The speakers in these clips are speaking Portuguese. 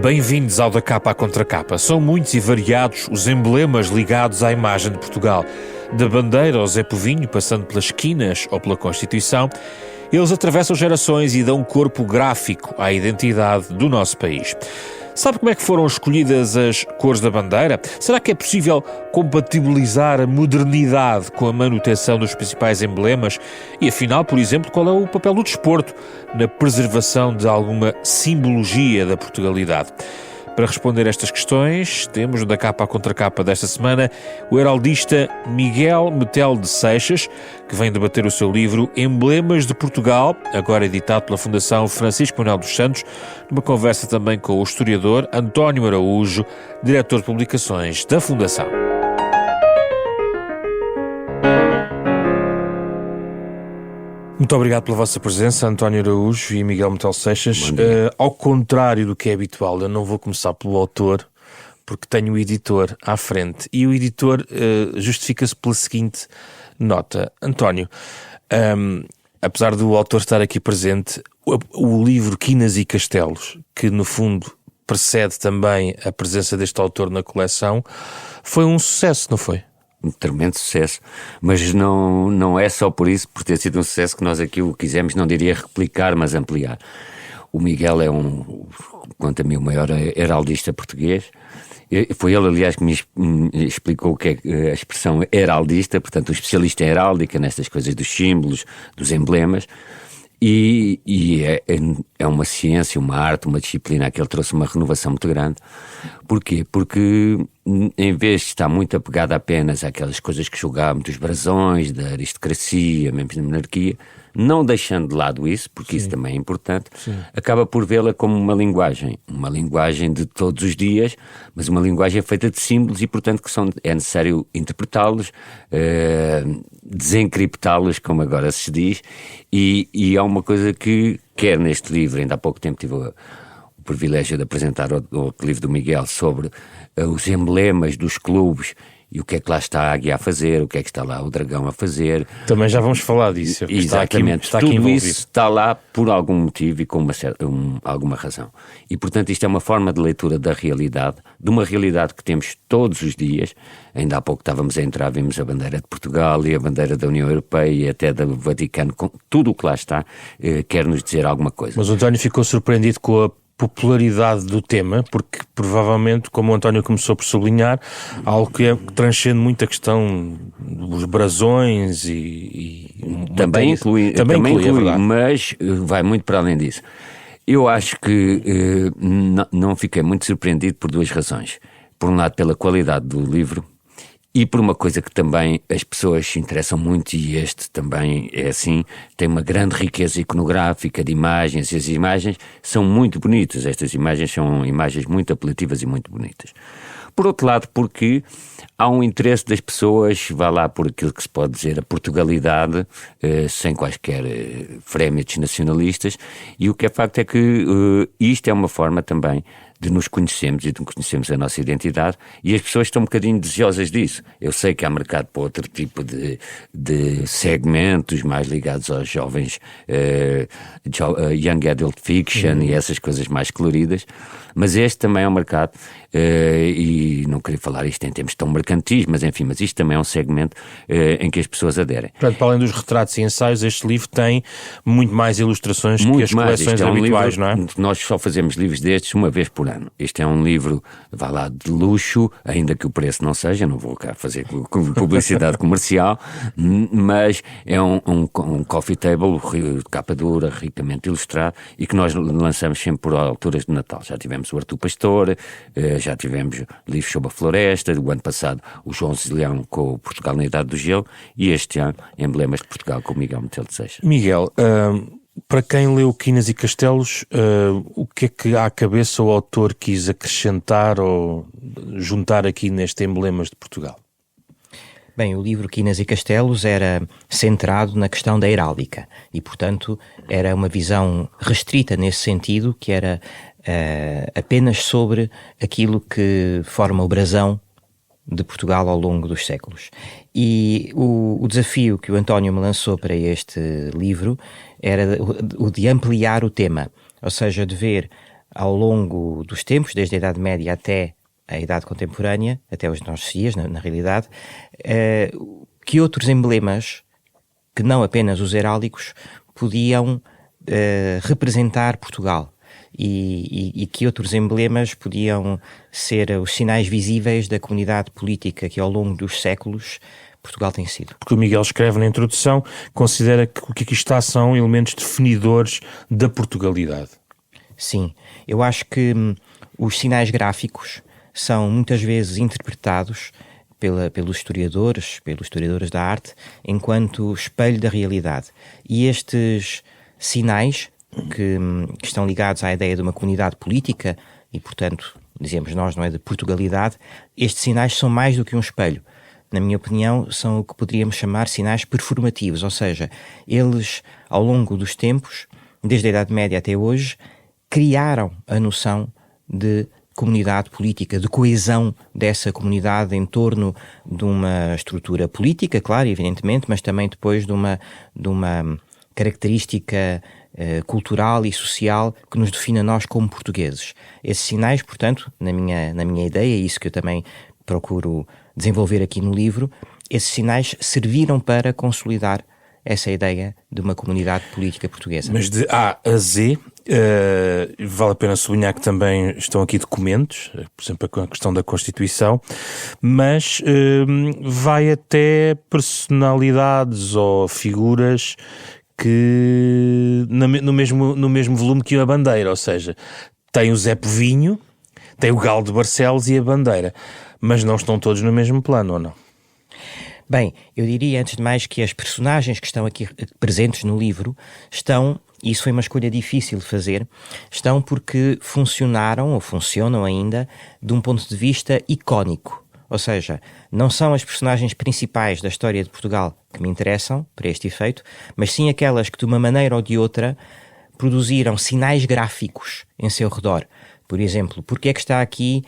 Bem-vindos ao Da Capa à Contracapa. São muitos e variados os emblemas ligados à imagem de Portugal. Da bandeira ao Zé Povinho, passando pelas esquinas ou pela Constituição, eles atravessam gerações e dão corpo gráfico à identidade do nosso país. Sabe como é que foram escolhidas as cores da bandeira? Será que é possível compatibilizar a modernidade com a manutenção dos principais emblemas? E afinal, por exemplo, qual é o papel do desporto na preservação de alguma simbologia da Portugalidade? Para responder a estas questões, temos Da Capa à Contracapa desta semana o heraldista Miguel Metel de Seixas, que vem debater o seu livro Emblemas de Portugal, agora editado pela Fundação Francisco Manuel dos Santos, numa conversa também com o historiador António Araújo, diretor de publicações da Fundação. Muito obrigado pela vossa presença, António Araújo e Miguel Metel Seixas. Ao contrário do que é habitual, eu não vou começar pelo autor, porque tenho o editor à frente. E o editor justifica-se pela seguinte nota. António, apesar do autor estar aqui presente, o livro Quinas e Castelos, que no fundo precede também a presença deste autor na coleção, foi um sucesso, não foi? Um tremendo sucesso, mas não é só por isso, por ter sido um sucesso, que nós aqui o quisemos, não diria replicar, mas ampliar. O Miguel é quanto a mim, o maior heraldista português. Foi ele, aliás, que me explicou o que é a expressão heraldista, portanto, um especialista em heráldica, nestas coisas dos símbolos, dos emblemas. E é uma ciência, uma arte, uma disciplina a que ele trouxe uma renovação muito grande. Porquê? Porque em vez de estar muito apegado apenas àquelas coisas que julgávamos dos brasões, da aristocracia, mesmo da monarquia, não deixando de lado isso, porque Sim. Isso também é importante, Sim. Acaba por vê-la como uma linguagem de todos os dias, mas uma linguagem feita de símbolos e, portanto, é necessário interpretá-los, desencriptá-los, como agora se diz, e há uma coisa que, quer neste livro, ainda há pouco tempo tive o privilégio de apresentar o livro do Miguel sobre os emblemas dos clubes e o que é que lá está a águia a fazer, o que é que está lá o dragão a fazer. Também já vamos falar disso. Exatamente, está aqui tudo envolvido. Isso está lá por algum motivo e com alguma razão. E, portanto, isto é uma forma de leitura da realidade, de uma realidade que temos todos os dias. Ainda há pouco estávamos a entrar, vimos a bandeira de Portugal e a bandeira da União Europeia e até do Vaticano, com tudo o que lá está, quer nos dizer alguma coisa. Mas o António ficou surpreendido com a popularidade do tema, porque provavelmente, como o António começou por sublinhar, algo que transcende muito a questão dos brasões e também inclui, mas vai muito para além disso. Eu acho que não fiquei muito surpreendido por duas razões. Por um lado, pela qualidade do livro, e por uma coisa que também as pessoas se interessam muito, e este também é assim, tem uma grande riqueza iconográfica de imagens, e as imagens são muito bonitas. Estas imagens são imagens muito apelativas e muito bonitas. Por outro lado, porque há um interesse das pessoas, vá lá por aquilo que se pode dizer a Portugalidade, sem quaisquer frémios nacionalistas, e o que é facto é que isto é uma forma também de nos conhecermos e de conhecermos a nossa identidade, e as pessoas estão um bocadinho desejosas disso. Eu sei que há mercado para outro tipo de segmentos mais ligados aos jovens, young adult fiction e essas coisas mais coloridas, mas este também é um mercado, e não queria falar isto em termos tão mercantis, mas enfim, mas isto também é um segmento em que as pessoas aderem. Portanto, para além dos retratos e ensaios, este livro tem muito mais ilustrações que as coleções habituais, não é? Nós só fazemos livros destes uma vez por ano. Este é um livro, vá lá, de luxo, ainda que o preço não seja, não vou cá fazer publicidade comercial, mas é um coffee table, capa dura, ricamente ilustrado, e que nós lançamos sempre por alturas de Natal. Já tivemos o Artur Pastor, já tivemos livros sobre a floresta, do ano passado o João Zilhão com o Portugal na Idade do Gelo, e este ano Emblemas de Portugal com o Miguel Metel de Seixas. Miguel, para quem leu Quinas e Castelos, o que é que à cabeça o autor quis acrescentar ou juntar aqui neste Emblemas de Portugal? Bem, o livro Quinas e Castelos era centrado na questão da heráldica e, portanto, era uma visão restrita nesse sentido, que era apenas sobre aquilo que forma o brasão de Portugal ao longo dos séculos. E o desafio que o António me lançou para este livro era o de ampliar o tema, ou seja, de ver ao longo dos tempos, desde a Idade Média até a Idade Contemporânea, até os nossos dias, na realidade, que outros emblemas, que não apenas os heráldicos, podiam representar Portugal. E que outros emblemas podiam ser os sinais visíveis da comunidade política que ao longo dos séculos Portugal tem sido. Porque o Miguel escreve na introdução, considera que o que aqui está são elementos definidores da Portugalidade. Sim, eu acho que os sinais gráficos são muitas vezes interpretados pelos historiadores da arte, enquanto espelho da realidade. E estes sinais que estão ligados à ideia de uma comunidade política, e portanto, dizemos nós, não é, de Portugalidade, estes sinais são mais do que um espelho. Na minha opinião, são o que poderíamos chamar sinais performativos, ou seja, eles, ao longo dos tempos, desde a Idade Média até hoje, criaram a noção de comunidade política, de coesão dessa comunidade em torno de uma estrutura política, claro, evidentemente, mas também depois de uma característica cultural e social que nos define a nós como portugueses. Esses sinais, portanto, na minha ideia, é isso que eu também procuro desenvolver aqui no livro, esses sinais serviram para consolidar essa ideia de uma comunidade política portuguesa. Mas de A a Z, vale a pena sublinhar que também estão aqui documentos, por exemplo, a questão da Constituição, mas vai até personalidades ou figuras que no mesmo volume que a bandeira, ou seja, tem o Zé Povinho, tem o Galo de Barcelos e a bandeira, mas não estão todos no mesmo plano, ou não? Bem, eu diria antes de mais que as personagens que estão aqui presentes no livro estão, e isso foi uma escolha difícil de fazer, estão porque funcionaram ou funcionam ainda de um ponto de vista icónico. Ou seja, não são as personagens principais da história de Portugal que me interessam para este efeito, mas sim aquelas que de uma maneira ou de outra produziram sinais gráficos em seu redor. Por exemplo, porque é que está aqui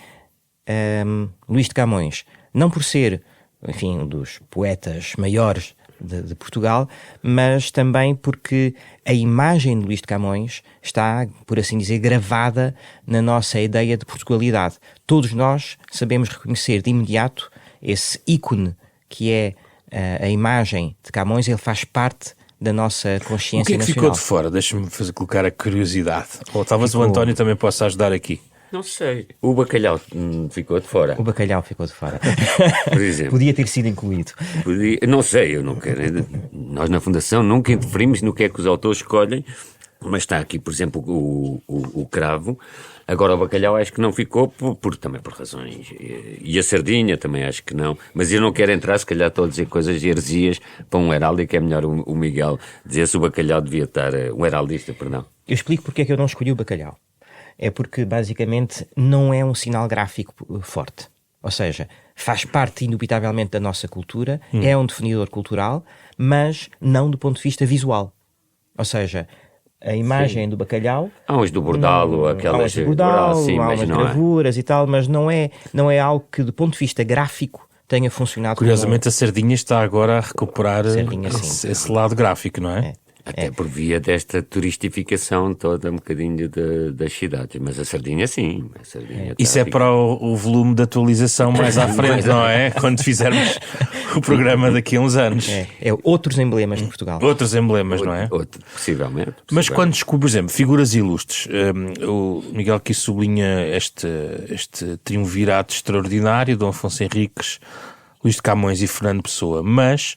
Luís de Camões? Não por ser, enfim, um dos poetas maiores de Portugal, mas também porque a imagem de Luís de Camões está, por assim dizer, gravada na nossa ideia de Portugalidade. Todos nós sabemos reconhecer de imediato esse ícone que é a imagem de Camões, ele faz parte da nossa consciência nacional. O que é que ficou de fora? Deixa-me colocar a curiosidade. Ou talvez o António também possa ajudar aqui. Não sei. O bacalhau ficou de fora. O bacalhau ficou de fora. Por exemplo. Podia ter sido incluído. Não sei, eu não quero. Nós na Fundação nunca interferimos no que é que os autores escolhem, mas está aqui, por exemplo, o cravo. Agora o bacalhau acho que não ficou, também por razões. E a sardinha também acho que não. Mas eu não quero entrar, se calhar estou a dizer coisas de heresias para um heráldico, é melhor o Miguel dizer se o bacalhau devia estar. Um heraldista, perdão. Eu explico porque é que eu não escolhi o bacalhau. É porque, basicamente, não é um sinal gráfico forte. Ou seja, faz parte, indubitavelmente, da nossa cultura, é um definidor cultural, mas não do ponto de vista visual. Ou seja, a imagem do bacalhau... Há uns do bordal, ou aquelas... Há uns do bordal, sim, há umas gravuras e tal, mas não é algo que, do ponto de vista gráfico, tenha funcionado. Curiosamente, a sardinha está agora a recuperar esse lado gráfico, não é? Até por via desta turistificação toda um bocadinho das cidades. Mas a sardinha sim. A sardinha isso é para o volume de atualização mais à frente, não é? Quando fizermos o programa daqui a uns anos. É outros emblemas de Portugal. Outros emblemas, não é? Possivelmente. Mas quando descobre, por exemplo, figuras ilustres, o Miguel aqui sublinha este triunvirato extraordinário, Dom Afonso Henriques, Luís de Camões e Fernando Pessoa, mas...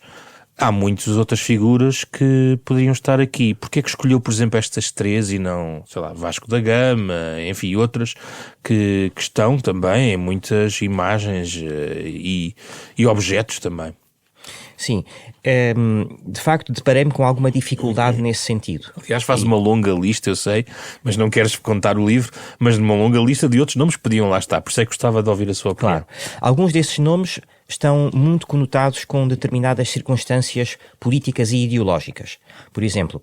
há muitas outras figuras que poderiam estar aqui. Porquê é que escolheu, por exemplo, estas três e não, sei lá, Vasco da Gama, enfim, outras que estão também em muitas imagens e objetos também? Sim, de facto deparei-me com alguma dificuldade nesse sentido. Aliás, faz uma longa lista, eu sei, mas não queres contar o livro, mas uma longa lista de outros nomes que podiam lá estar, por isso é que gostava de ouvir a sua opinião. Claro, alguns desses nomes estão muito conotados com determinadas circunstâncias políticas e ideológicas. Por exemplo,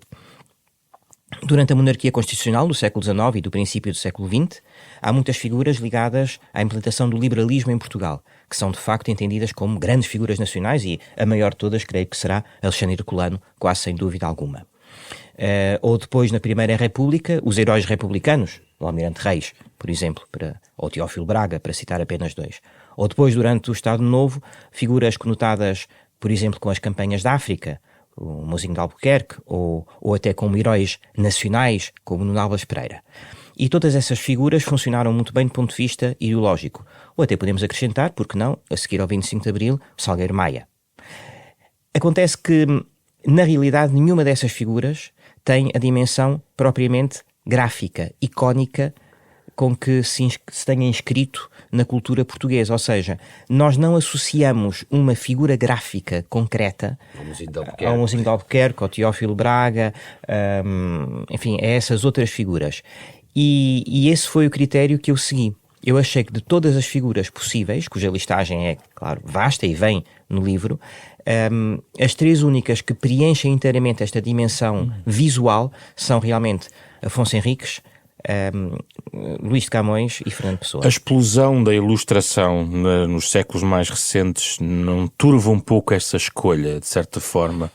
durante a monarquia constitucional do século XIX e do princípio do século XX, há muitas figuras ligadas à implantação do liberalismo em Portugal, que são de facto entendidas como grandes figuras nacionais e a maior de todas creio que será Alexandre Herculano, quase sem dúvida alguma. Ou depois, na Primeira República, os heróis republicanos, o Almirante Reis, por exemplo, ou Teófilo Braga, para citar apenas dois. Ou depois, durante o Estado Novo, figuras conotadas, por exemplo, com as campanhas da África, o Mozinho de Albuquerque, ou até como heróis nacionais, como Nuno Álvares Pereira. E todas essas figuras funcionaram muito bem do ponto de vista ideológico. Ou até podemos acrescentar, porque não, a seguir ao 25 de Abril, Salgueiro Maia. Acontece que, na realidade, nenhuma dessas figuras tem a dimensão propriamente gráfica, icónica, com que se tenha inscrito na cultura portuguesa. Ou seja, nós não associamos uma figura gráfica concreta ao Mozinho de Albuquerque, ao Teófilo Braga, enfim, a essas outras figuras. E esse foi o critério que eu segui. Eu achei que de todas as figuras possíveis, cuja listagem é, claro, vasta e vem no livro, as três únicas que preenchem inteiramente esta dimensão visual são realmente Afonso Henriques, Luís de Camões e Fernando Pessoa. A explosão da ilustração nos séculos mais recentes não turva um pouco essa escolha, de certa forma?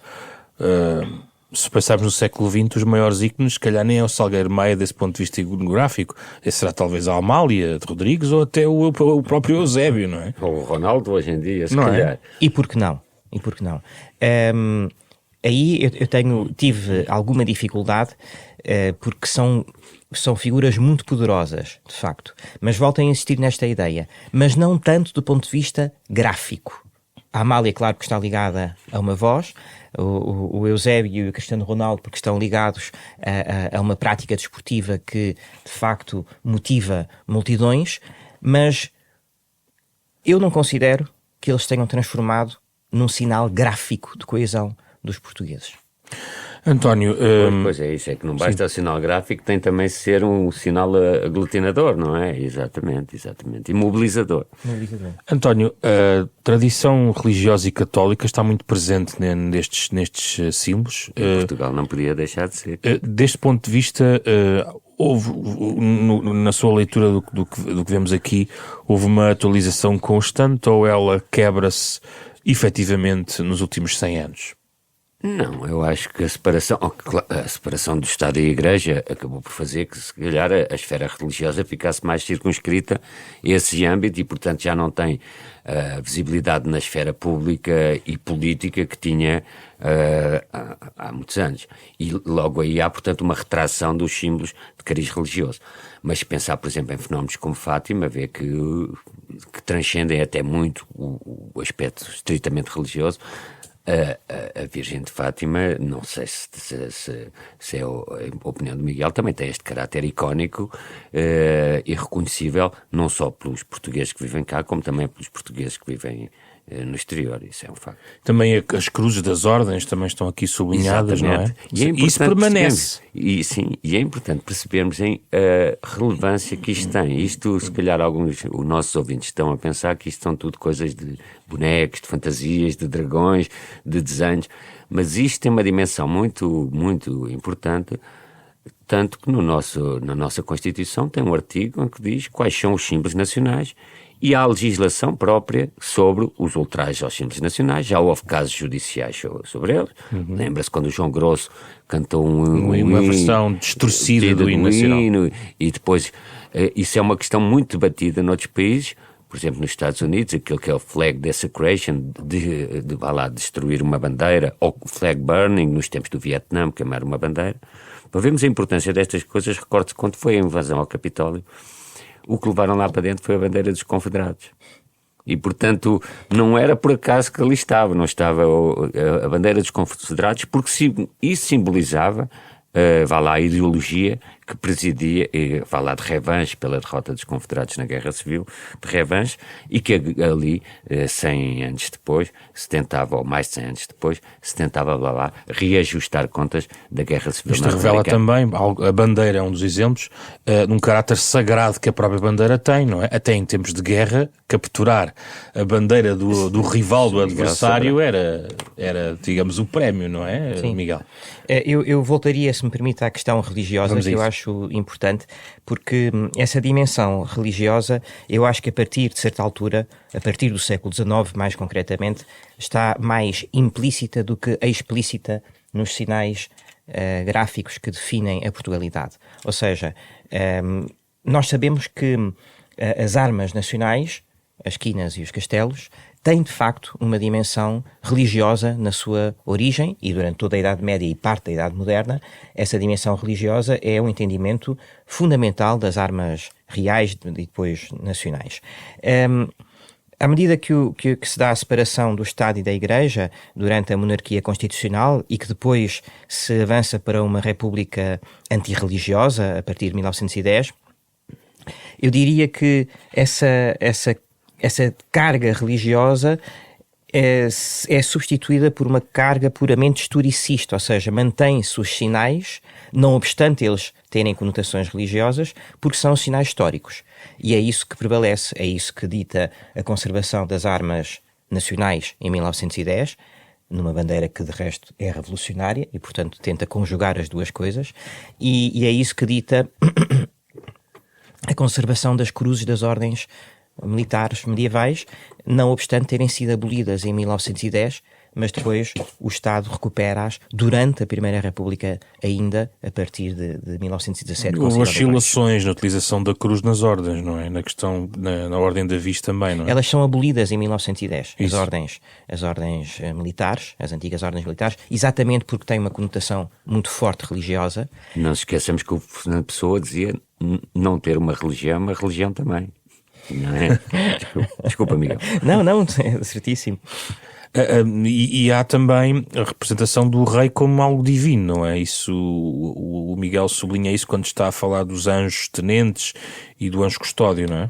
Se pensarmos no século XX, os maiores ícones, se calhar nem é o Salgueiro Maia desse ponto de vista iconográfico. Esse será talvez a Amália de Rodrigues ou até o próprio Eusébio, não é? Ou o Ronaldo hoje em dia, se calhar. É? E por que não? Aí eu tive alguma dificuldade, porque são figuras muito poderosas, de facto. Mas volto a insistir nesta ideia. Mas não tanto do ponto de vista gráfico. A Amália, claro, que está ligada a uma voz, o Eusébio e o Cristiano Ronaldo, porque estão ligados a uma prática desportiva que, de facto, motiva multidões, mas eu não considero que eles tenham transformado num sinal gráfico de coesão dos portugueses. António... Pois é, isso é que não basta o sinal gráfico, tem também ser um sinal aglutinador, não é? Exatamente. E mobilizador. António, a tradição religiosa e católica está muito presente nestes símbolos. Em Portugal não podia deixar de ser. Deste ponto de vista, houve, na sua leitura do que vemos aqui, houve uma atualização constante ou ela quebra-se efetivamente nos últimos 100 anos? Não, eu acho que a separação do Estado e a Igreja acabou por fazer que, se calhar, a esfera religiosa ficasse mais circunscrita a esse âmbito e, portanto, já não tem a visibilidade na esfera pública e política que tinha há muitos anos. E logo aí há, portanto, uma retração dos símbolos de cariz religioso. Mas se pensar, por exemplo, em fenómenos como Fátima, vê que transcendem até muito o aspecto estritamente religioso. A Virgem de Fátima, não sei se é a opinião do Miguel, também tem este caráter icónico e reconhecível, não só pelos portugueses que vivem cá, como também pelos portugueses que vivem no exterior. Isso é um facto. Também as cruzes das ordens também estão aqui sublinhadas. Exatamente. Não é? E isso permanece. E é importante percebermos a relevância que isto tem. Isto, se calhar, os nossos ouvintes estão a pensar que isto são tudo coisas de bonecos, de fantasias, de dragões, de desenhos, mas isto tem uma dimensão muito, muito importante, tanto que na nossa Constituição tem um artigo em que diz quais são os símbolos nacionais. E há legislação própria sobre os ultrajes aos símbolos nacionais. Já houve casos judiciais sobre eles. Lembra-se quando o João Grosso cantou uma versão distorcida do hino nacional. E depois, isso é uma questão muito debatida noutros países. Por exemplo, nos Estados Unidos, aquilo que é o flag desecration, de destruir uma bandeira, ou flag burning, nos tempos do Vietnã, queimar uma bandeira. Para vermos a importância destas coisas, recorde-se quando foi a invasão ao Capitólio, o que levaram lá para dentro foi a bandeira dos Confederados. E, portanto, não era por acaso que ali estava, não estava a bandeira dos Confederados, porque isso simbolizava, a ideologia que presidia, de revanche pela derrota dos Confederados na Guerra Civil, de revanche, e que ali, 100 anos depois, se tentava, ou mais de 100 anos depois, se tentava, reajustar contas da Guerra Civil. Isto revela também, a bandeira é um dos exemplos, de um caráter sagrado que a própria bandeira tem, não é? Até em tempos de guerra, capturar a bandeira do rival, do adversário, era, digamos, o prémio, não é, Sim. Miguel? Eu voltaria, se me permite, à questão religiosa, que eu acho importante, porque essa dimensão religiosa, eu acho que a partir de certa altura, a partir do século XIX, mais concretamente, está mais implícita do que explícita nos sinais gráficos que definem a Portugalidade. Ou seja, nós sabemos que as armas nacionais, as quinas e os castelos, têm de facto uma dimensão religiosa na sua origem, e durante toda a Idade Média e parte da Idade Moderna, essa dimensão religiosa é um entendimento fundamental das armas reais e depois nacionais. À medida que se dá a separação do Estado e da Igreja durante a monarquia constitucional e que depois se avança para uma república antirreligiosa a partir de 1910, eu diria que essa carga religiosa é substituída por uma carga puramente historicista, ou seja, mantém-se os sinais, não obstante eles terem conotações religiosas, porque são sinais históricos. E é isso que prevalece, é isso que dita a conservação das armas nacionais em 1910, numa bandeira que de resto é revolucionária e, portanto, tenta conjugar as duas coisas, e é isso que dita a conservação das cruzes das ordens militares medievais, não obstante terem sido abolidas em 1910, mas depois o Estado recupera-as durante a Primeira República, ainda a partir de 1917. Houve oscilações na utilização da cruz nas ordens, não é? Na questão, na Ordem da Viz também, não é? Elas são abolidas em 1910, as ordens militares, as antigas ordens militares, exatamente porque têm uma conotação muito forte religiosa. Não nos esqueçamos que o Fernando Pessoa dizia não ter uma religião também. Não é? Desculpa, Miguel. Não, é certíssimo. E há também a representação do rei como algo divino, não é? Isso, o Miguel sublinha isso quando está a falar dos anjos tenentes e do anjo custódio, não é?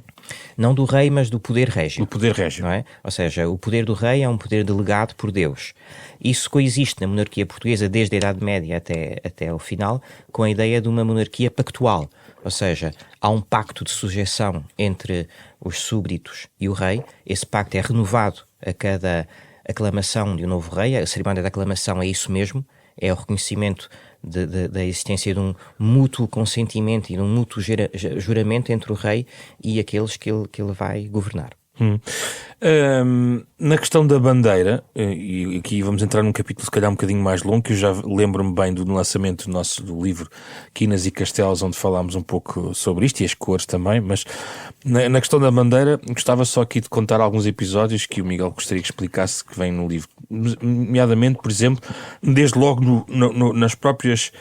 Não do rei, mas do poder régio. Do poder régio. Não é? Ou seja, o poder do rei é um poder delegado por Deus. Isso coexiste na monarquia portuguesa desde a Idade Média até ao final, com a ideia de uma monarquia pactual. Ou seja, há um pacto de sujeição entre os súbditos e o rei. Esse pacto é renovado a cada aclamação de um novo rei. A cerimónia da aclamação é isso mesmo, é o reconhecimento da existência de um mútuo consentimento e de um mútuo juramento entre o rei e aqueles que ele vai governar. Na questão da bandeira, e aqui vamos entrar num capítulo se calhar um bocadinho mais longo, que eu já lembro-me bem do lançamento do livro Quinas e Castelos, onde falámos um pouco sobre isto, e as cores também, mas na questão da bandeira gostava só aqui de contar alguns episódios que o Miguel gostaria que explicasse, que vem no livro, nomeadamente, por exemplo, desde logo nas próprias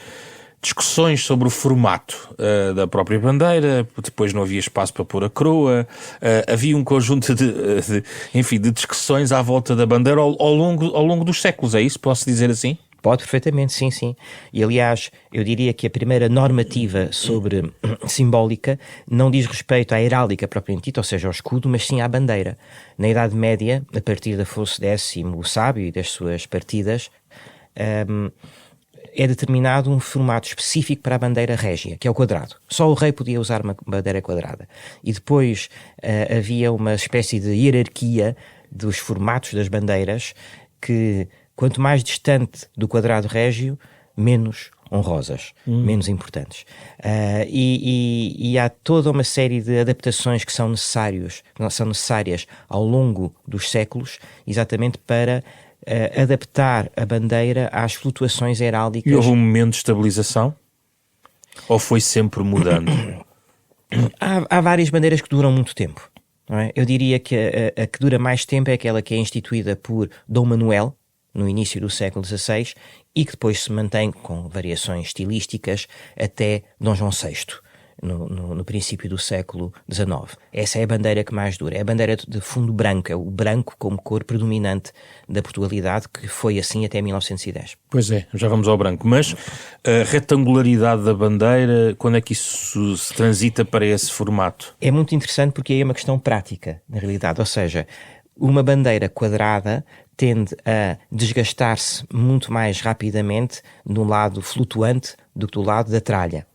discussões sobre o formato da própria bandeira. Depois não havia espaço para pôr a coroa, havia um conjunto de discussões à volta da bandeira ao longo dos séculos, é isso? Posso dizer assim? Pode, perfeitamente, sim. E aliás, eu diria que a primeira normativa sobre simbólica não diz respeito à heráldica propriamente dita, ou seja, ao escudo, mas sim à bandeira. Na Idade Média, a partir de Afonso X, o Sábio, e das suas partidas, é determinado um formato específico para a bandeira régia, que é o quadrado. Só o rei podia usar uma bandeira quadrada. E depois havia uma espécie de hierarquia dos formatos das bandeiras que, quanto mais distante do quadrado régio, menos honrosas, menos importantes. E há toda uma série de adaptações que são necessárias ao longo dos séculos, exatamente para adaptar a bandeira às flutuações heráldicas. E houve um momento de estabilização? Ou foi sempre mudando? Há várias bandeiras que duram muito tempo, não é? Eu diria que a que dura mais tempo é aquela que é instituída por Dom Manuel, no início do século XVI, e que depois se mantém com variações estilísticas até Dom João VI. No princípio do século XIX. Essa é a bandeira que mais dura. É a bandeira de fundo branco, é o branco como cor predominante da Portugalidade, que foi assim até 1910. Pois é, já vamos ao branco. Mas a retangularidade da bandeira, quando é que isso se transita para esse formato? É muito interessante porque aí é uma questão prática, na realidade. Ou seja, uma bandeira quadrada tende a desgastar-se muito mais rapidamente no lado flutuante do que do lado da tralha.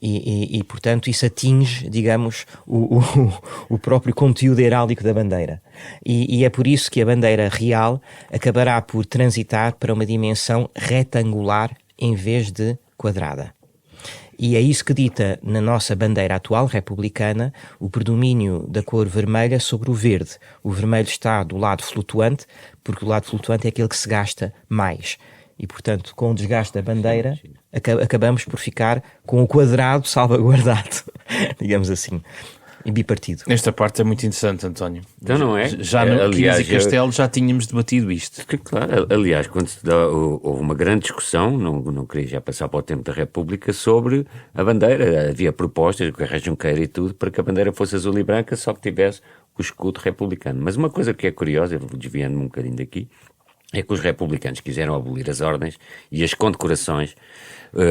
E portanto, isso atinge, digamos, o próprio conteúdo heráldico da bandeira. E é por isso que a bandeira real acabará por transitar para uma dimensão retangular em vez de quadrada. E é isso que dita na nossa bandeira atual republicana o predomínio da cor vermelha sobre o verde. O vermelho está do lado flutuante, porque o lado flutuante é aquele que se gasta mais. E, portanto, com o desgaste da bandeira, acabamos por ficar com o quadrado salvaguardado, digamos assim, e bipartido. Esta parte é muito interessante, António. Então não é? Já no Quinas e Castelo já tínhamos debatido isto. Claro, aliás, quando houve uma grande discussão, não queria já passar para o tempo da República, sobre a bandeira. Havia propostas, com a Junqueira e tudo, para que a bandeira fosse azul e branca, só que tivesse o escudo republicano. Mas uma coisa que é curiosa, eu vou desviando-me um bocadinho daqui, é que os republicanos quiseram abolir as ordens e as condecorações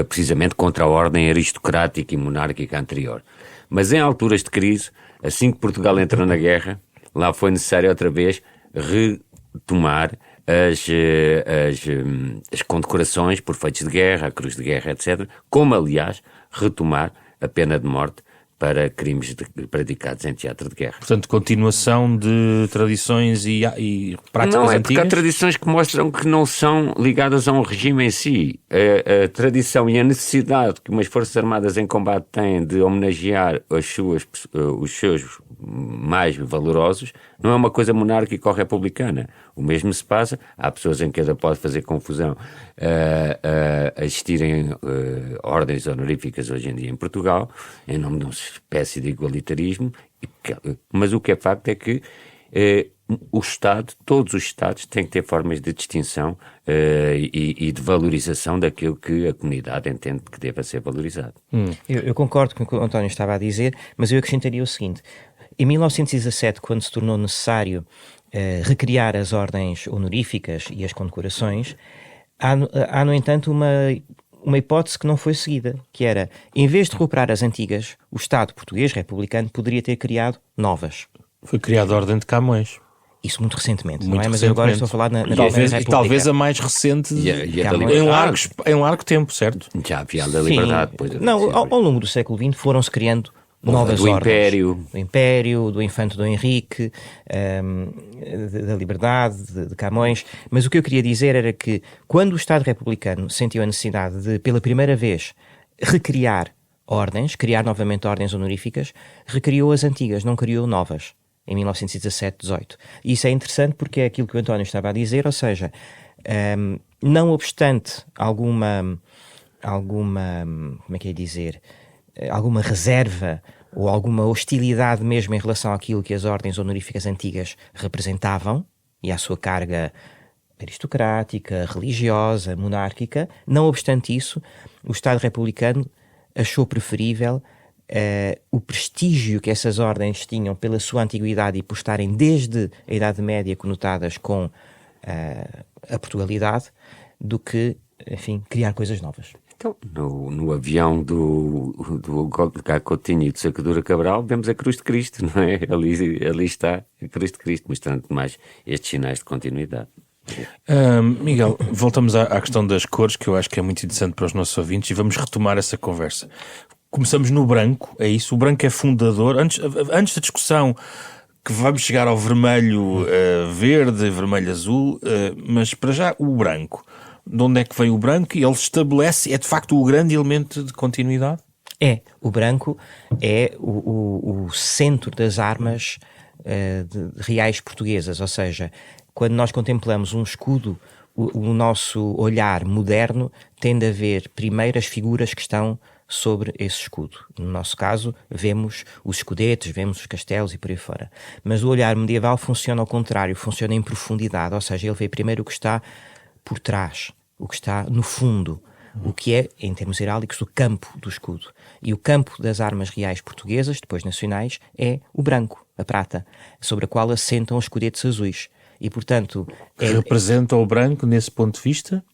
precisamente contra a ordem aristocrática e monárquica anterior. Mas em alturas de crise, assim que Portugal entrou na guerra, lá foi necessário outra vez retomar as condecorações por feitos de guerra, a cruz de guerra, etc., como aliás retomar a pena de morte para crimes praticados em teatro de guerra. Portanto, continuação de tradições e práticas antigas? Não, porque há tradições que mostram que não são ligadas a um regime em si. A tradição e a necessidade que umas Forças Armadas em combate têm de homenagear os seus mais valorosos não é uma coisa monárquica ou republicana. O mesmo se passa, há pessoas em que ainda pode fazer confusão a existirem ordens honoríficas hoje em dia em Portugal, em nome de uma espécie de igualitarismo, mas o que é facto é que o Estado, todos os Estados têm que ter formas de distinção e de valorização daquilo que a comunidade entende que deva ser valorizado. Eu concordo com o que o António estava a dizer, mas eu acrescentaria o seguinte: em 1917, quando se tornou necessário recriar as ordens honoríficas e as condecorações, há no entanto, uma hipótese que não foi seguida, que era, em vez de recuperar as antigas, o Estado português republicano poderia ter criado novas. Foi criada a Ordem de Camões. Isso muito recentemente, não é? Mas eu agora estou a falar na talvez a mais recente em largo tempo, certo? Já havia a da Liberdade. Depois não, ao longo do século XX foram-se criando novas ordens. Do Império, do Infante Dom Henrique, da Liberdade, de Camões. Mas o que eu queria dizer era que quando o Estado republicano sentiu a necessidade de, pela primeira vez, recriar ordens, criar novamente ordens honoríficas, recriou as antigas, não criou novas, em 1917-18. E isso é interessante porque é aquilo que o António estava a dizer, ou seja, não obstante alguma, como é que é dizer, alguma reserva ou alguma hostilidade mesmo em relação àquilo que as ordens honoríficas antigas representavam e à sua carga aristocrática, religiosa, monárquica, não obstante isso, o Estado republicano achou preferível o prestígio que essas ordens tinham pela sua antiguidade e por estarem desde a Idade Média conotadas com a Portugalidade, do que, enfim, criar coisas novas. Então, no avião do Coutinho e do Sacadura Cabral, vemos a Cruz de Cristo, não é? Ali está a Cruz de Cristo, mostrando mais estes sinais de continuidade. Miguel, voltamos à questão das cores, que eu acho que é muito interessante para os nossos ouvintes, e vamos retomar essa conversa. Começamos no branco, é isso? O branco é fundador. Antes da discussão que vamos chegar ao vermelho verde, vermelho azul, mas para já o branco. De onde é que vem o branco? E ele estabelece, é de facto o grande elemento de continuidade? O branco é o centro das armas reais portuguesas, ou seja, quando nós contemplamos um escudo, o nosso olhar moderno tende a ver primeiro as figuras que estão sobre esse escudo. No nosso caso, vemos os escudetes, vemos os castelos e por aí fora. Mas o olhar medieval funciona ao contrário, funciona em profundidade, ou seja, ele vê primeiro o que está por trás, o que está no fundo, o que é, em termos heráldicos, o campo do escudo. E o campo das armas reais portuguesas, depois nacionais, é o branco, a prata, sobre a qual assentam os escudetes azuis. E, portanto... Representa o branco nesse ponto de vista?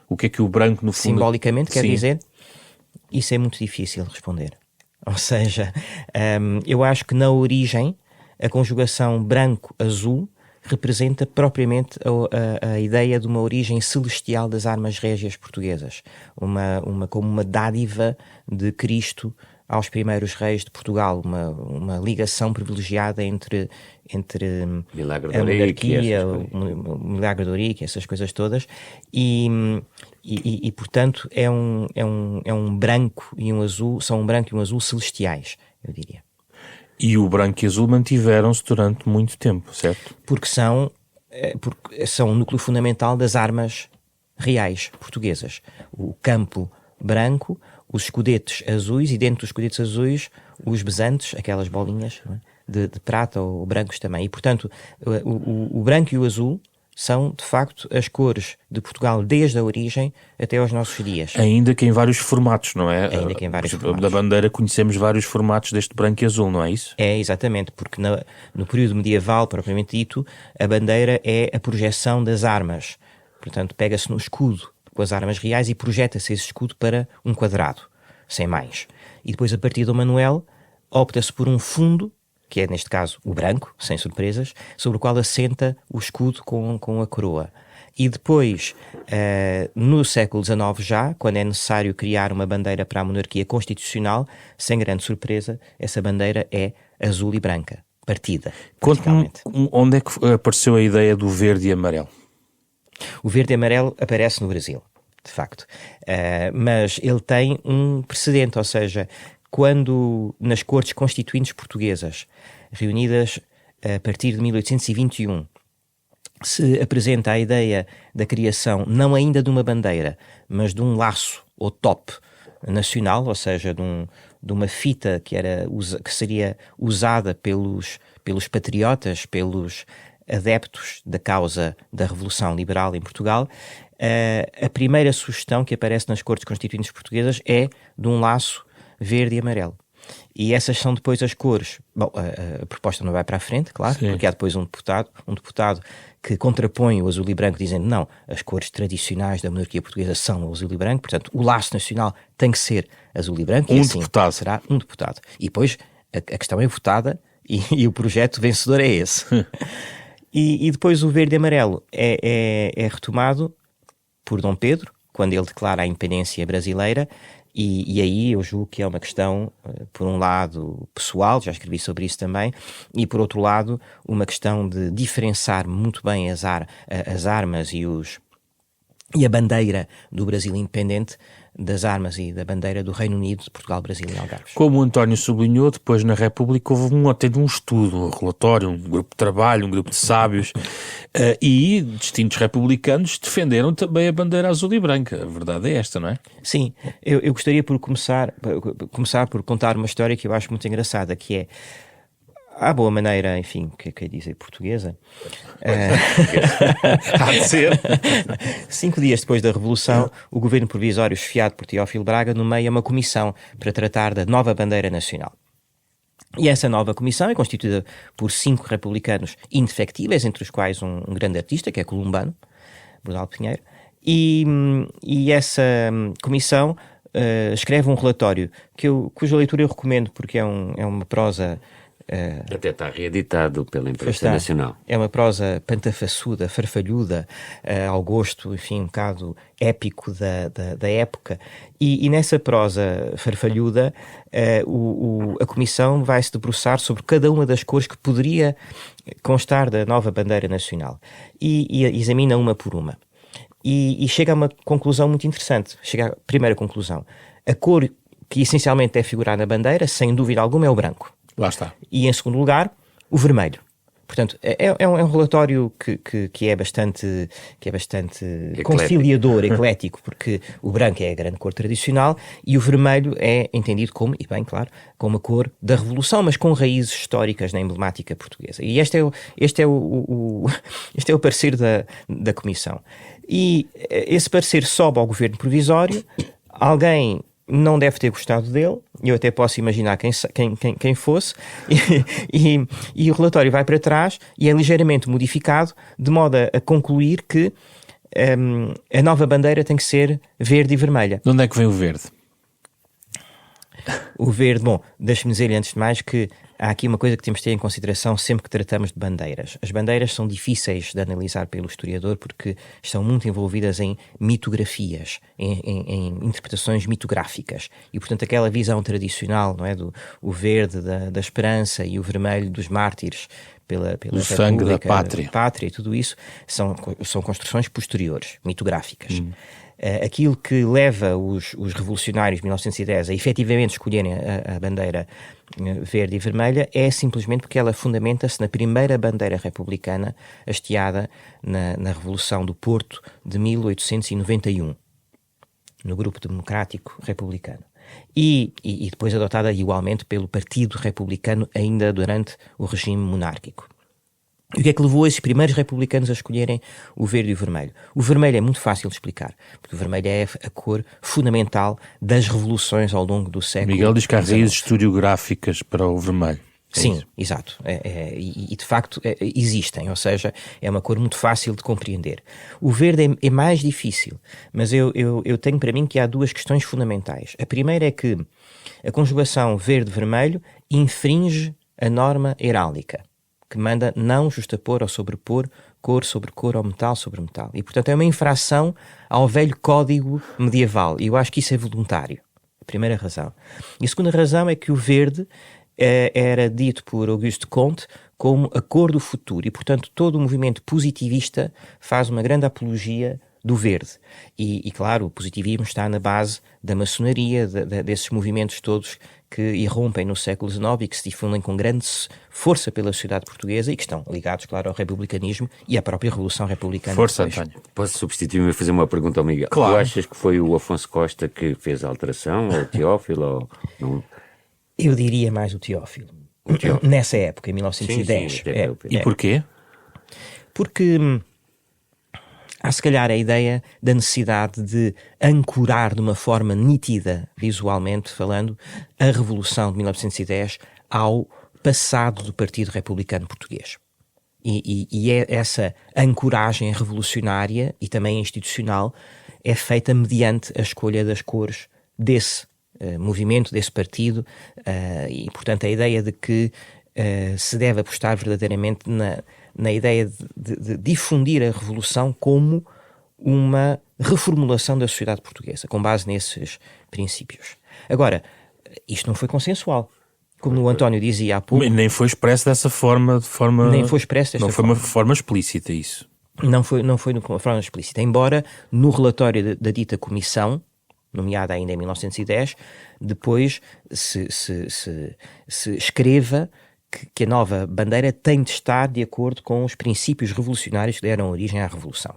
O que é que o branco, no fundo... Simbolicamente, quer dizer? Isso é muito difícil de responder. Ou seja, eu acho que na origem, a conjugação branco-azul representa propriamente a ideia de uma origem celestial das armas régias portuguesas, como uma dádiva de Cristo aos primeiros reis de Portugal, uma ligação privilegiada entre Milagre a monarquia, o Milagre de Ourique, essas coisas todas, e portanto é um branco e um azul, são um branco e um azul celestiais, eu diria. E o branco e azul mantiveram-se durante muito tempo, certo? Porque são o núcleo fundamental das armas reais portuguesas. O campo branco, os escudetes azuis e dentro dos escudetes azuis os besantes, aquelas bolinhas, não é? de prata ou brancos também. E, portanto, o branco e o azul são, de facto, as cores de Portugal desde a origem até aos nossos dias. Ainda que em vários formatos, não é? Ainda que em vários formatos. Da bandeira conhecemos vários formatos deste branco e azul, não é isso? É, exatamente, porque no período medieval, propriamente dito, a bandeira é a projeção das armas. Portanto, pega-se no escudo com as armas reais e projeta-se esse escudo para um quadrado, sem mais. E depois, a partir do Manuel, opta-se por um fundo, que é, neste caso, o branco, sem surpresas, sobre o qual assenta o escudo com a coroa. E depois, no século XIX já, quando é necessário criar uma bandeira para a monarquia constitucional, sem grande surpresa, essa bandeira é azul e branca, partida. Conte-me onde é que apareceu a ideia do verde e amarelo? O verde e amarelo aparece no Brasil, de facto. Mas ele tem um precedente, ou seja, quando nas Cortes Constituintes Portuguesas, reunidas a partir de 1821, se apresenta a ideia da criação não ainda de uma bandeira, mas de um laço ou top nacional, ou seja, de uma fita que seria usada pelos patriotas, pelos adeptos da causa da Revolução Liberal em Portugal, a primeira sugestão que aparece nas Cortes Constituintes Portuguesas é de um laço verde e amarelo. E essas são depois as cores. Bom, a proposta não vai para a frente, claro, sim, porque há depois um deputado que contrapõe o azul e branco, dizendo não, as cores tradicionais da monarquia portuguesa são o azul e branco, portanto o laço nacional tem que ser azul e branco, e assim deputado. Será um deputado. E depois a questão é votada e o projeto vencedor é esse. E depois o verde e amarelo é retomado por Dom Pedro, quando ele declara a independência brasileira. E aí eu julgo que é uma questão, por um lado, pessoal, já escrevi sobre isso também, e por outro lado, uma questão de diferenciar muito bem as armas e a bandeira do Brasil independente das armas e da bandeira do Reino Unido, de Portugal, Brasil e Algarves. Como o António sublinhou, depois na República houve até de um estudo, um relatório, um grupo de trabalho, um grupo de sábios, e distintos republicanos defenderam também a bandeira azul e branca. A verdade é esta, não é? Sim, eu gostaria por começar por contar uma história que eu acho muito engraçada, que é, à boa maneira, enfim, que é dizer portuguesa. Há de ser. 5 dias depois da Revolução, o governo provisório, esfiado por Teófilo Braga, nomeia uma comissão para tratar da nova bandeira nacional. E essa nova comissão é constituída por 5 republicanos indefectíveis, entre os quais um grande artista, que é columbano, Bernardo Pinheiro, e essa comissão escreve um relatório cuja leitura eu recomendo, porque é uma prosa... Até está reeditado pela Imprensa Nacional. É uma prosa pantafaçuda, farfalhuda, ao gosto, enfim, um bocado épico da época. E nessa prosa farfalhuda, a Comissão vai se debruçar sobre cada uma das cores que poderia constar da nova bandeira nacional. E examina uma por uma. E chega a uma conclusão muito interessante. Chega à primeira conclusão. A cor que essencialmente deve figurar na bandeira, sem dúvida alguma, é o branco. Lá está. E em segundo lugar, o vermelho. Portanto, é um relatório que é bastante conciliador, eclético, porque o branco é a grande cor tradicional e o vermelho é entendido como, e bem claro, como a cor da Revolução, mas com raízes históricas na emblemática portuguesa. E este é o parecer da Comissão. E esse parecer sobe ao governo provisório, alguém não deve ter gostado dele, eu até posso imaginar quem fosse, e o relatório vai para trás e é ligeiramente modificado, de modo a concluir que a nova bandeira tem que ser verde e vermelha. De onde é que vem o verde? O verde, bom, deixe-me dizer antes de mais que há aqui uma coisa que temos de ter em consideração sempre que tratamos de bandeiras. As bandeiras são difíceis de analisar pelo historiador porque estão muito envolvidas em mitografias, em interpretações mitográficas. E, portanto, aquela visão tradicional, não é, o verde da esperança e o vermelho dos mártires pela sangue da pátria e tudo isso, são construções posteriores, mitográficas. aquilo que leva os revolucionários de 1910 a efetivamente escolherem a bandeira verde e vermelha é simplesmente porque ela fundamenta-se na primeira bandeira republicana hasteada na Revolução do Porto de 1891, no Grupo Democrático Republicano. E depois adotada igualmente pelo Partido Republicano ainda durante o regime monárquico. E o que é que levou esses primeiros republicanos a escolherem o verde e o vermelho? O vermelho é muito fácil de explicar, porque o vermelho é a cor fundamental das revoluções ao longo do século. Miguel diz que há raízes historiográficas para o vermelho. Sim, exato. E de facto existem, ou seja, é uma cor muito fácil de compreender. O verde é mais difícil, mas eu tenho para mim que há duas questões fundamentais. A primeira é que a conjugação verde-vermelho infringe a norma heráldica, que manda não justapor ou sobrepor cor sobre cor ou metal sobre metal. E, portanto, é uma infração ao velho código medieval. E eu acho que isso é voluntário. A primeira razão. E a segunda razão é que o verde era dito por Auguste Comte como a cor do futuro. E, portanto, todo o movimento positivista faz uma grande apologia do verde. E claro, o positivismo está na base da maçonaria, desses movimentos todos que irrompem no século XIX e que se difundem com grande força pela sociedade portuguesa e que estão ligados, claro, ao republicanismo e à própria Revolução Republicana. Força, António. Posso substituir-me e fazer uma pergunta ao Miguel? Claro. Tu achas que foi o Afonso Costa que fez a alteração, ou o Teófilo, ou não? Eu diria mais o Teófilo. Nessa época, em 1910. Sim, E porquê? Porque há se calhar a ideia da necessidade de ancorar de uma forma nítida, visualmente falando, a Revolução de 1910 ao passado do Partido Republicano Português. E essa ancoragem revolucionária e também institucional é feita mediante a escolha das cores desse movimento, desse partido, e portanto a ideia de que se deve apostar verdadeiramente na ideia de difundir a Revolução como uma reformulação da sociedade portuguesa, com base nesses princípios. Agora, isto não foi consensual. Como o António dizia há pouco... Nem foi expresso dessa forma... Nem foi expresso desta forma. Não foi uma forma explícita isso. Não foi de uma forma explícita. Embora no relatório da dita comissão, nomeada ainda em 1910, depois se escreva que a nova bandeira tem de estar de acordo com os princípios revolucionários que deram origem à Revolução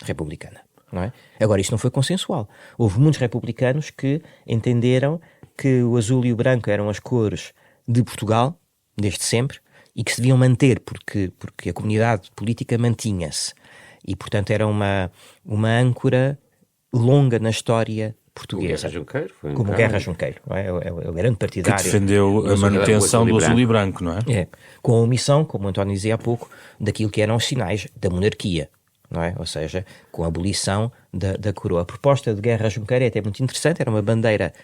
Republicana. Não é? Agora, isto não foi consensual. Houve muitos republicanos que entenderam que o azul e o branco eram as cores de Portugal, desde sempre, e que se deviam manter, porque a comunidade política mantinha-se. E, portanto, era uma âncora longa na história portuguesa. Como Guerra Junqueiro. Não é? É o grande partidário. Que defendeu a manutenção do azul e branco, não é? Com a omissão, como o António dizia há pouco, daquilo que eram os sinais da monarquia. Não é? Ou seja, com a abolição da coroa. A proposta de Guerra Junqueiro é até muito interessante, era uma bandeira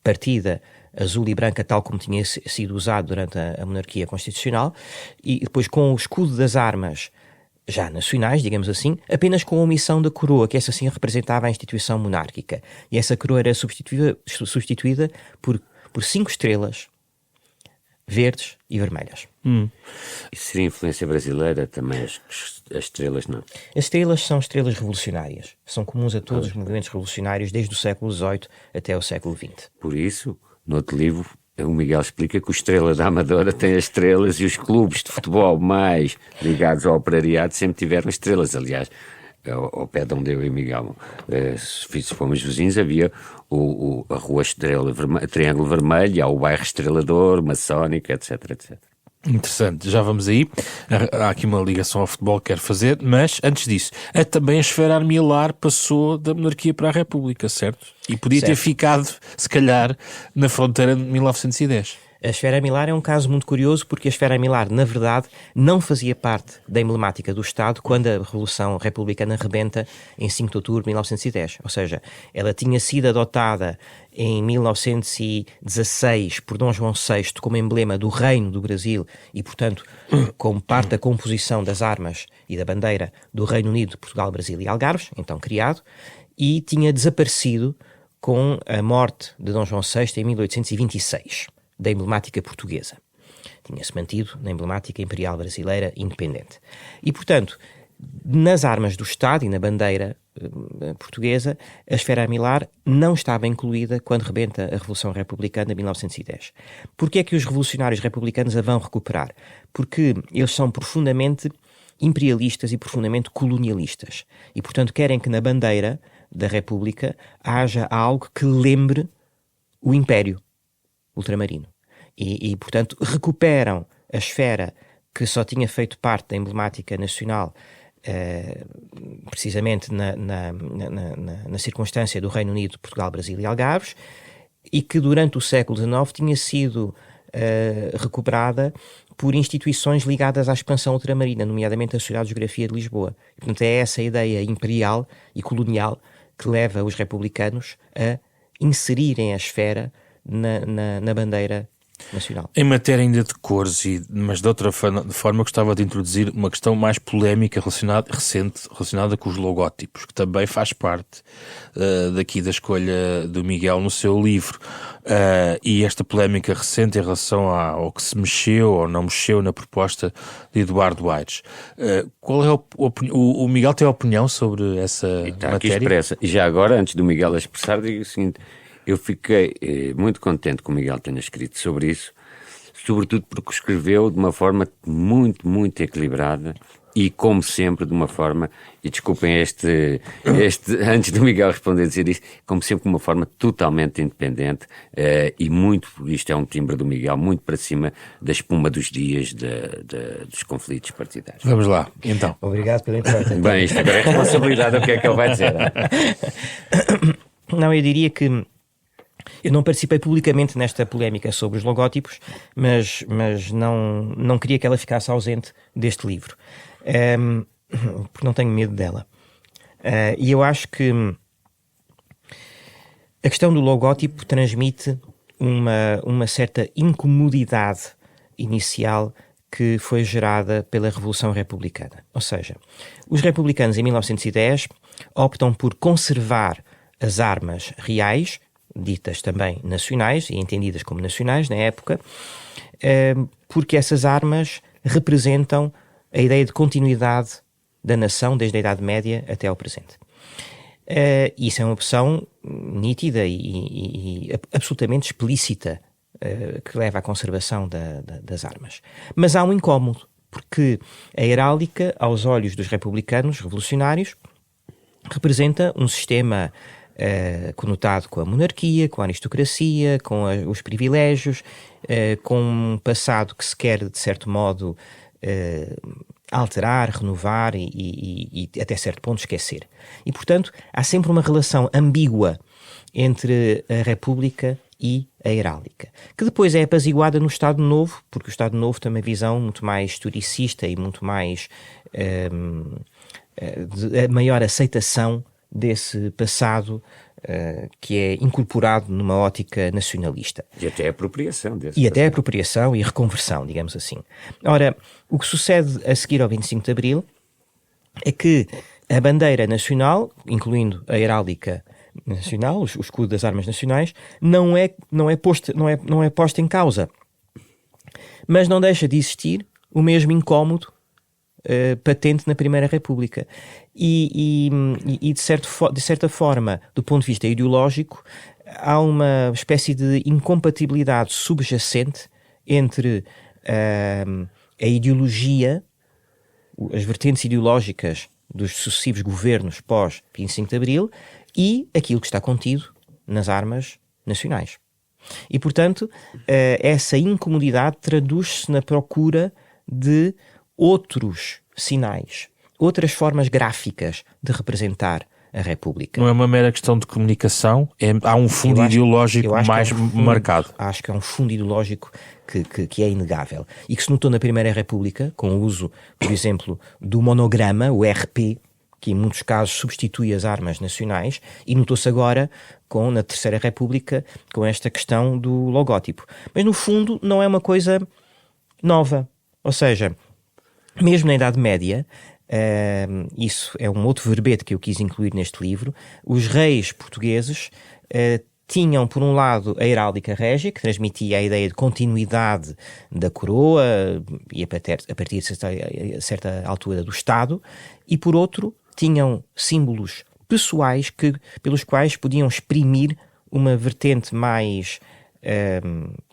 partida azul e branca tal como tinha sido usado durante a monarquia constitucional, e depois com o escudo das armas já nacionais, digamos assim, apenas com a omissão da coroa, que essa sim representava a instituição monárquica. E essa coroa era substituída por 5 estrelas verdes e vermelhas. Isso seria influência brasileira também, as estrelas não? As estrelas são estrelas revolucionárias. São comuns a todos os movimentos revolucionários desde o século XVIII até o século XX. Por isso, no outro livro, o Miguel explica que o Estrela da Amadora tem as estrelas e os clubes de futebol mais ligados ao operariado sempre tiveram estrelas. Aliás, ao pé de onde eu e Miguel se fomos vizinhos, havia a Rua Triângulo Vermelho, há o bairro Estrelador, Maçónica, etc, etc. Interessante, já vamos aí. Há aqui uma ligação ao futebol que quero fazer, mas antes disso, também a esfera armilar passou da monarquia para a república, certo? E podia ter ficado, se calhar, na fronteira de 1910. A esfera armilar é um caso muito curioso porque a esfera armilar, na verdade, não fazia parte da emblemática do Estado quando a Revolução Republicana rebenta em 5 de outubro de 1910. Ou seja, ela tinha sido adotada em 1916 por Dom João VI como emblema do Reino do Brasil e, portanto, como parte da composição das armas e da bandeira do Reino Unido, Portugal, Brasil e Algarves, então criado, e tinha desaparecido com a morte de Dom João VI em 1826. Da emblemática portuguesa. Tinha-se mantido na emblemática imperial brasileira independente. E, portanto, nas armas do Estado e na bandeira portuguesa, a esfera armilar não estava incluída quando rebenta a Revolução Republicana de 1910. Porquê é que os revolucionários republicanos a vão recuperar? Porque eles são profundamente imperialistas e profundamente colonialistas. E, portanto, querem que na bandeira da República haja algo que lembre o Império ultramarino. E portanto, recuperam a esfera que só tinha feito parte da emblemática nacional, precisamente na circunstância do Reino Unido, Portugal, Brasil e Algarves, e que durante o século XIX tinha sido recuperada por instituições ligadas à expansão ultramarina, nomeadamente a Sociedade de Geografia de Lisboa. E, portanto, é essa ideia imperial e colonial que leva os republicanos a inserirem a esfera na bandeira nacional. Em matéria ainda de cores, mas de outra forma, gostava de introduzir uma questão mais polémica relacionada com os logótipos, que também faz parte daqui da escolha do Miguel no seu livro. E esta polémica recente em relação ao que se mexeu ou não mexeu na proposta de Eduardo Aires. Qual é o Miguel tem opinião sobre essa matéria? Aqui expressa. E já agora, antes do Miguel expressar, digo o seguinte: eu fiquei muito contente que o Miguel tenha escrito sobre isso, sobretudo porque escreveu de uma forma muito, muito equilibrada e, como sempre, de uma forma, e desculpem antes do Miguel responder dizer isso, como sempre, de uma forma totalmente independente e muito, isto é um timbre do Miguel, muito para cima da espuma dos dias dos conflitos partidários. Vamos lá, então. Obrigado pela intervenção. Bem, isto agora é responsabilidade, o que é que ele vai dizer? Não, eu diria que eu não participei publicamente nesta polémica sobre os logótipos, mas não queria que ela ficasse ausente deste livro, porque não tenho medo dela. E eu acho que a questão do logótipo transmite uma certa incomodidade inicial que foi gerada pela Revolução Republicana. Ou seja, os republicanos em 1910 optam por conservar as armas reais, ditas também nacionais e entendidas como nacionais na época, porque essas armas representam a ideia de continuidade da nação desde a Idade Média até ao presente. Isso é uma opção nítida e absolutamente explícita que leva à conservação das armas. Mas há um incómodo, porque a heráldica, aos olhos dos republicanos revolucionários, representa um sistema conotado com a monarquia, com a aristocracia, com os privilégios, com um passado que se quer, de certo modo, alterar, renovar e até certo ponto esquecer. E, portanto, há sempre uma relação ambígua entre a República e a heráldica, que depois é apaziguada no Estado Novo, porque o Estado Novo tem uma visão muito mais historicista e muito mais de maior aceitação desse passado que é incorporado numa ótica nacionalista. E até a apropriação desse passado. Até a apropriação e reconversão, digamos assim. Ora, o que sucede a seguir ao 25 de Abril é que a bandeira nacional, incluindo a heráldica nacional, o escudo das armas nacionais, não é posta em causa. Mas não deixa de existir o mesmo incómodo patente na Primeira República. E de certa forma, do ponto de vista ideológico, há uma espécie de incompatibilidade subjacente entre a ideologia, as vertentes ideológicas dos sucessivos governos pós-25 de Abril e aquilo que está contido nas armas nacionais. E, portanto, essa incomodidade traduz-se na procura de outros sinais, outras formas gráficas de representar a República. Não é uma mera questão de comunicação, há um fundo ideológico mais marcado. Acho que é um fundo ideológico que é inegável e que se notou na Primeira República, com o uso, por exemplo, do monograma, o RP, que em muitos casos substitui as armas nacionais, e notou-se agora, na Terceira República, com esta questão do logótipo. Mas, no fundo, não é uma coisa nova. Ou seja, mesmo na Idade Média, isso é um outro verbete que eu quis incluir neste livro, os reis portugueses tinham, por um lado, a heráldica régia, que transmitia a ideia de continuidade da coroa e a partir de certa altura do Estado, e por outro, tinham símbolos pessoais pelos quais podiam exprimir uma vertente mais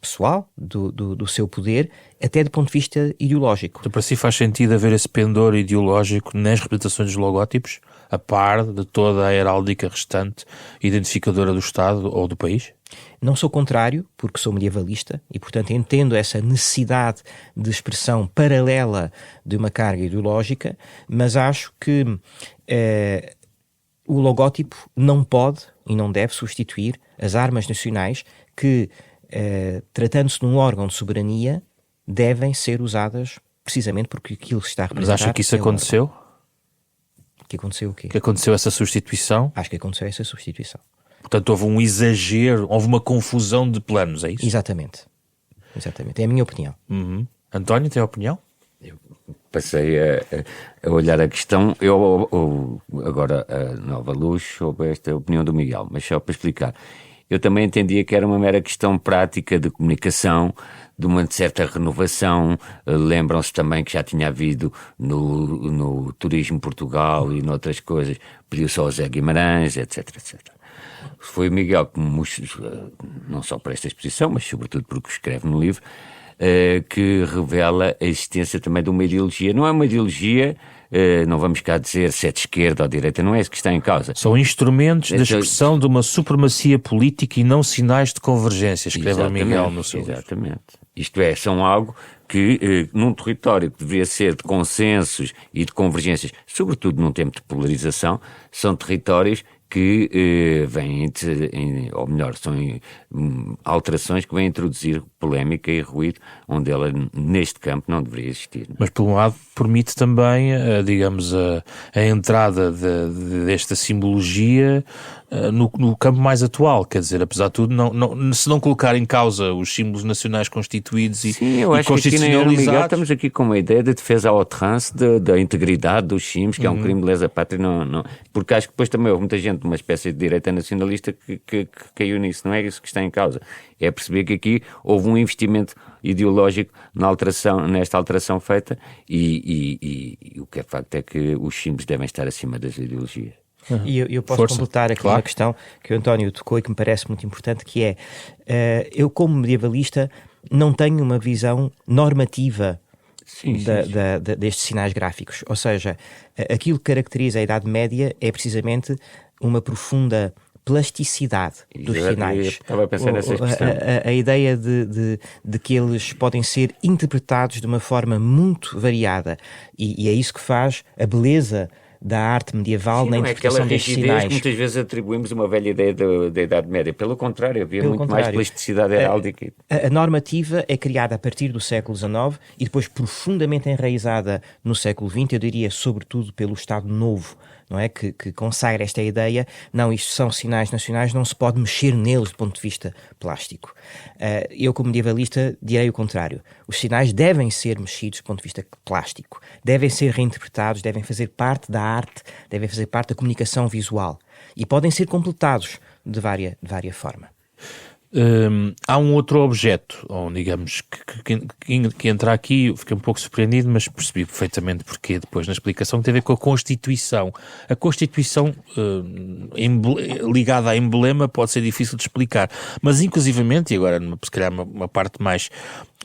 pessoal do seu poder, até do ponto de vista ideológico. Então, para si faz sentido haver esse pendor ideológico nas representações dos logótipos, a par de toda a heráldica restante identificadora do Estado ou do país? Não sou contrário, porque sou medievalista e, portanto, entendo essa necessidade de expressão paralela de uma carga ideológica, mas acho que o logótipo não pode e não deve substituir as armas nacionais que, tratando-se de um órgão de soberania, devem ser usadas precisamente porque aquilo que está a representar. Mas acha que isso aconteceu? Que aconteceu o quê? Que aconteceu essa substituição? Acho que aconteceu essa substituição. Portanto, houve um exagero, houve uma confusão de planos, é isso? Exatamente. É a minha opinião. Uhum. António, tem opinião? Eu passei a olhar a questão, eu agora a nova luz sobre esta opinião do Miguel, mas só para explicar. Eu também entendia que era uma mera questão prática de comunicação, de uma certa renovação. Lembram-se também que já tinha havido no Turismo Portugal e noutras coisas, pediu-se ao Zé Guimarães, etc, etc. Foi o Miguel que, não só para esta exposição, mas sobretudo porque escreve no livro, que revela a existência também de uma ideologia. Não é uma ideologia, não vamos cá dizer se é de esquerda ou de direita, não é isso que está em causa. São instrumentos de expressão de uma supremacia política e não sinais de convergência, escreve o Miguel no seu livro. Exatamente. Isto é, são algo que, num território que deveria ser de consensos e de convergências, sobretudo num tempo de polarização, são territórios que vêm, ou melhor, são alterações que vêm introduzir polémica e ruído, onde ela, neste campo, não deveria existir. Mas, por um lado, permite também, digamos, a entrada desta simbologia no campo mais atual, quer dizer, apesar de tudo, se não colocar em causa os símbolos nacionais constituídos e constitucionalizados... Estamos aqui com uma ideia de defesa ao outrance da integridade dos símbolos, que é um crime de lesa pátria, porque acho que depois também houve muita gente, uma espécie de direita nacionalista que caiu nisso, não é isso que está em causa. É perceber que aqui houve um investimento ideológico nesta alteração feita e o que é facto é que os símbolos devem estar acima das ideologias. E eu posso completar aqui uma questão que o António tocou e que me parece muito importante, que é, eu como medievalista não tenho uma visão normativa destes sinais gráficos, ou seja, aquilo que caracteriza a Idade Média é precisamente uma profunda plasticidade dos sinais. Estava a pensar nessa expressão. A ideia de que eles podem ser interpretados de uma forma muito variada e é isso que faz a beleza da arte medieval na interpretação destes sinais. Que muitas vezes atribuímos uma velha ideia da Idade Média. Pelo contrário, havia mais plasticidade heráldica. A normativa é criada a partir do século XIX e depois profundamente enraizada no século XX, eu diria sobretudo pelo Estado Novo, não é? Que consagra esta ideia, não, isto são sinais nacionais, não se pode mexer neles do ponto de vista plástico. Eu, como medievalista, direi o contrário. Os sinais devem ser mexidos do ponto de vista plástico, devem ser reinterpretados, devem fazer parte da arte, devem fazer parte da comunicação visual e podem ser completados de várias forma. Há um outro objeto, ou digamos, que entra aqui, eu fiquei um pouco surpreendido, mas percebi perfeitamente porque depois na explicação, que tem a ver com a Constituição. A Constituição ligada a emblema pode ser difícil de explicar, mas inclusivamente, e agora se calhar uma parte mais,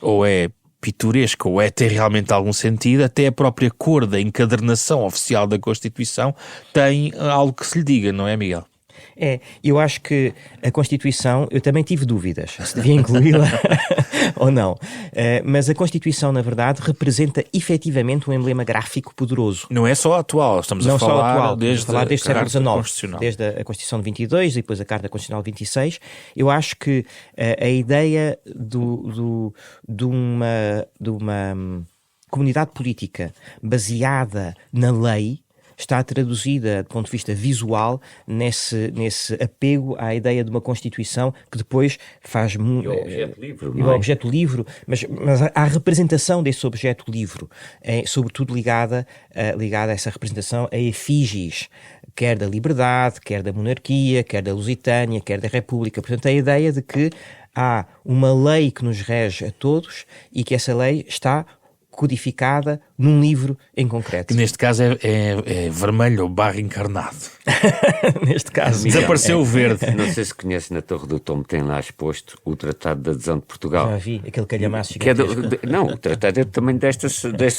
ou é pitoresca ou é ter realmente algum sentido, até a própria cor da encadernação oficial da Constituição tem algo que se lhe diga, não é, Miguel? Eu acho que a Constituição, eu também tive dúvidas se devia incluí-la ou não, mas a Constituição, na verdade, representa efetivamente um emblema gráfico poderoso. Não é só a atual, estamos a falar desde o século XIX, desde a Constituição de 22 e depois a Carta Constitucional de 26. Eu acho que a ideia de uma comunidade política baseada na lei está traduzida, do ponto de vista visual, nesse apego à ideia de uma Constituição que depois faz... E ao objeto livre. E ao objeto livre, mas a representação desse objeto livre é sobretudo ligada a essa representação a efígies, quer da liberdade, quer da monarquia, quer da Lusitânia, quer da República. Portanto, a ideia de que há uma lei que nos rege a todos e que essa lei está codificada num livro em concreto. Que neste caso é vermelho ou barro encarnado. Neste caso. Desapareceu o verde. Não sei se conhece, na Torre do Tombo tem lá exposto o Tratado de Adesão de Portugal. Já vi, aquele calhamaço gigantesco. Não, o tratado é do tamanho deste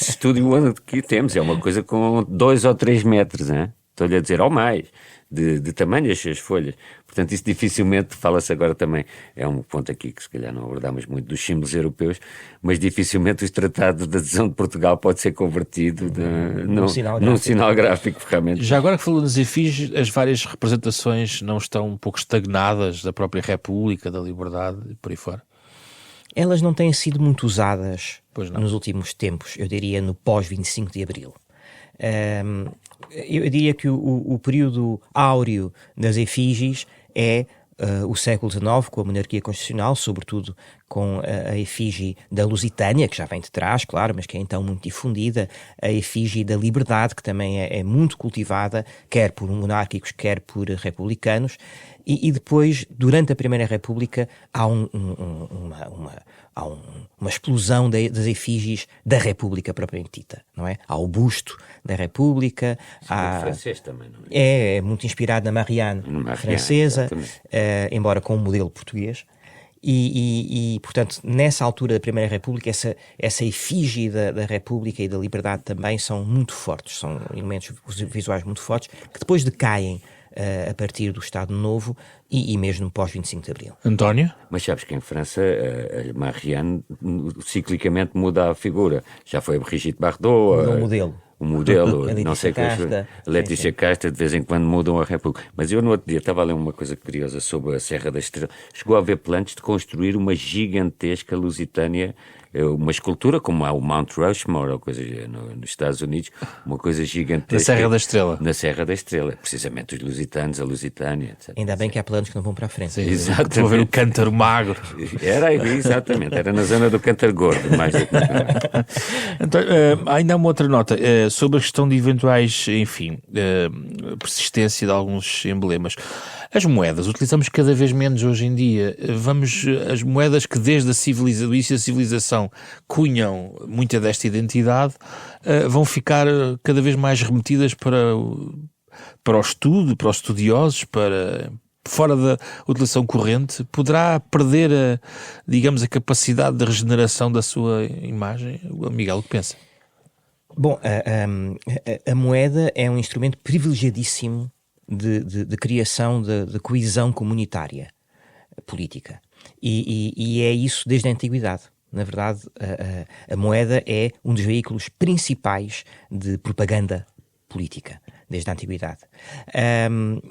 estúdio onde aqui temos. É uma coisa com 2 ou 3 metros, hein? Estou-lhe a dizer, ou mais, de tamanho as folhas. Portanto, isso dificilmente, fala-se agora também, é um ponto aqui que se calhar não abordamos muito dos símbolos europeus, mas dificilmente o Tratado de Adesão de Portugal pode ser convertido num sinal gráfico, realmente. Já agora que falou nas efígies, as várias representações não estão um pouco estagnadas da própria República, da Liberdade e por aí fora? Elas não têm sido muito usadas nos últimos tempos, eu diria no pós-25 de Abril. Eu diria que o período áureo das efígies é o século XIX, com a monarquia constitucional, sobretudo com a efígie da Lusitânia, que já vem de trás, claro, mas que é então muito difundida, a efígie da Liberdade, que também é muito cultivada, quer por monárquicos, quer por republicanos, e depois, durante a Primeira República, há uma explosão das efígies da República propriamente dita, não é? Há o busto da República. Há francês também, não é? É muito inspirado na Marianne francesa, embora com um modelo português. E, portanto, nessa altura da Primeira República, essa efígie da República e da Liberdade também são muito fortes, são elementos visuais muito fortes, que depois decaem a partir do Estado Novo e mesmo pós-25 de Abril. António? Mas sabes que em França a Marianne ciclicamente muda a figura. Já foi a Brigitte Bardot. Mudou o modelo. O modelo, não sei qual a Letícia Casta, de vez em quando mudam a República. Mas eu no outro dia estava a ler uma coisa curiosa sobre a Serra da Estrela. Chegou a haver planos de construir uma gigantesca Lusitânia, uma escultura como há o Mount Rushmore ou coisa nos Estados Unidos, uma coisa gigantesca. Na Serra da Estrela. Na Serra da Estrela, precisamente os lusitanos, a Lusitânia, etc. Ainda bem que há planos que não vão para a frente. Sim, exatamente. Vou ver o Cântaro Magro. Exatamente, era na zona do Cântaro Gordo, mais do que então, ainda há uma outra nota sobre a questão de eventuais, enfim, persistência de alguns emblemas. As moedas, utilizamos cada vez menos hoje em dia. As moedas que desde o início da civilização cunham muita desta identidade, vão ficar cada vez mais remetidas para o estudo, para os estudiosos, fora da utilização corrente. Poderá perder, digamos, a capacidade de regeneração da sua imagem? Miguel, o que pensa? Bom, a moeda é um instrumento privilegiadíssimo de criação de coesão comunitária política. E é isso desde a Antiguidade. Na verdade, a moeda é um dos veículos principais de propaganda política, desde a Antiguidade.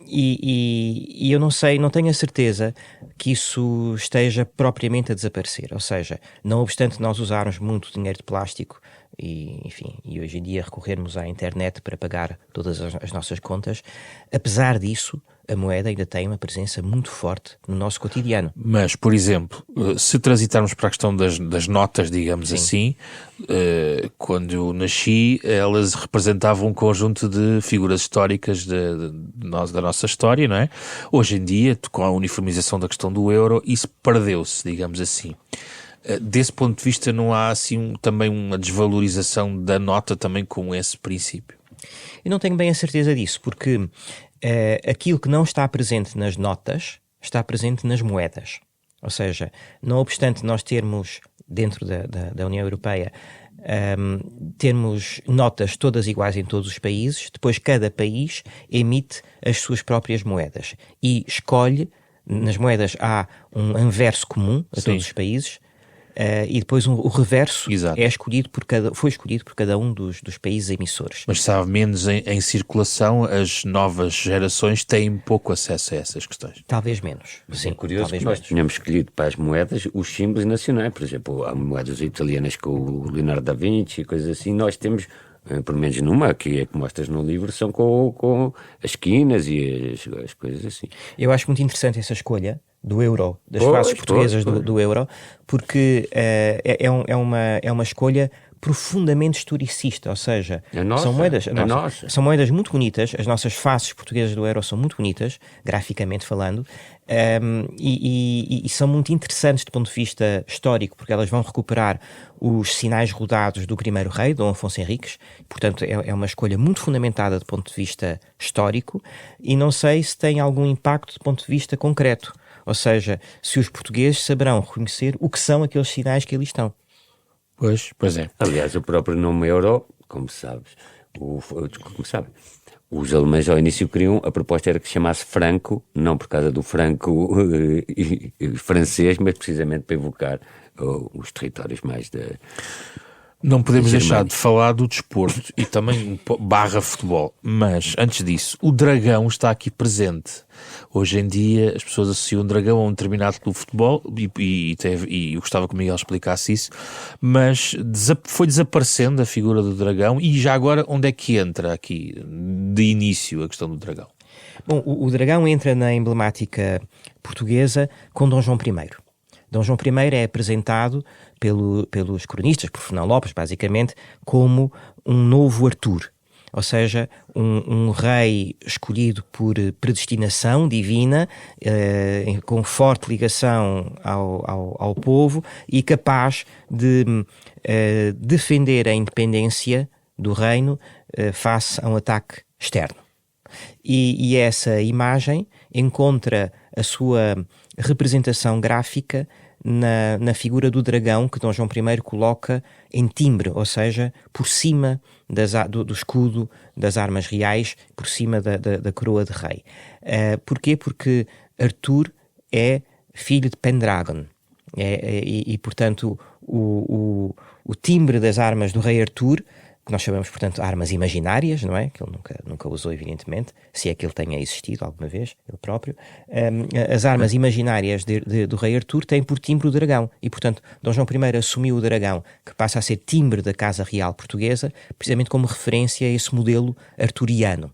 E eu não tenho a certeza que isso esteja propriamente a desaparecer. Ou seja, não obstante nós usarmos muito dinheiro de plástico e hoje em dia recorrermos à internet para pagar todas as nossas contas, apesar disso, a moeda ainda tem uma presença muito forte no nosso cotidiano. Mas, por exemplo, se transitarmos para a questão das notas, digamos Sim. assim, quando eu nasci, elas representavam um conjunto de figuras históricas da nossa história, não é? Hoje em dia, com a uniformização da questão do euro, isso perdeu-se, digamos assim. Desse ponto de vista, não há assim também uma desvalorização da nota também com esse princípio? Eu não tenho bem a certeza disso, porque aquilo que não está presente nas notas está presente nas moedas. Ou seja, não obstante nós termos, dentro da União Europeia, termos notas todas iguais em todos os países, depois cada país emite as suas próprias moedas e escolhe, nas moedas há um anverso comum a todos os países, e depois o reverso foi escolhido por cada um dos países emissores. Mas sabe, menos em circulação, as novas gerações têm pouco acesso a essas questões. Talvez menos. Sim, é curioso que nós tínhamos escolhido para as moedas os símbolos nacionais. Por exemplo, há moedas italianas com o Leonardo da Vinci e coisas assim. Nós temos, pelo menos numa, que é que mostras no livro, são com as quinas e as coisas assim. Eu acho muito interessante essa escolha do euro, das frases portuguesas do euro, porque é uma escolha profundamente historicista, ou seja, são moedas muito bonitas, as nossas faces portuguesas do euro são muito bonitas, graficamente falando, e são muito interessantes do ponto de vista histórico, porque elas vão recuperar os sinais rodados do primeiro rei, Dom Afonso Henriques, portanto é uma escolha muito fundamentada do ponto de vista histórico, e não sei se tem algum impacto do ponto de vista concreto, ou seja, se os portugueses saberão reconhecer o que são aqueles sinais que ali estão. Pois é. Aliás, o próprio nome euro, como sabes, os alemães ao início queriam, a proposta era que se chamasse franco, não por causa do franco francês, mas precisamente para evocar os territórios mais da... Não podemos deixar de falar do desporto e também barra futebol, mas antes disso, o dragão está aqui presente. Hoje em dia as pessoas associam o dragão a um determinado clube de futebol e eu gostava que o Miguel explicasse isso, mas foi desaparecendo a figura do dragão. E já agora, onde é que entra aqui de início a questão do dragão? Bom, o dragão entra na emblemática portuguesa com Dom João I. Dom João I é apresentado pelos cronistas, por Fernão Lopes, basicamente, como um novo Artur. Ou seja, um rei escolhido por predestinação divina, com forte ligação ao povo e capaz de defender a independência do reino face a um ataque externo. E essa imagem encontra a sua representação gráfica na figura do dragão que Dom João I coloca em timbre, ou seja, por cima do escudo das armas reais, por cima da coroa de rei. Porquê? Porque Artur é filho de Pendragon. E portanto, o timbre das armas do rei Artur, que nós chamamos, portanto, armas imaginárias, não é? Que ele nunca usou, evidentemente, se é que ele tenha existido alguma vez, ele próprio. As armas imaginárias do rei Artur têm por timbre o dragão. E, portanto, Dom João I assumiu o dragão, que passa a ser timbre da Casa Real Portuguesa, precisamente como referência a esse modelo arturiano.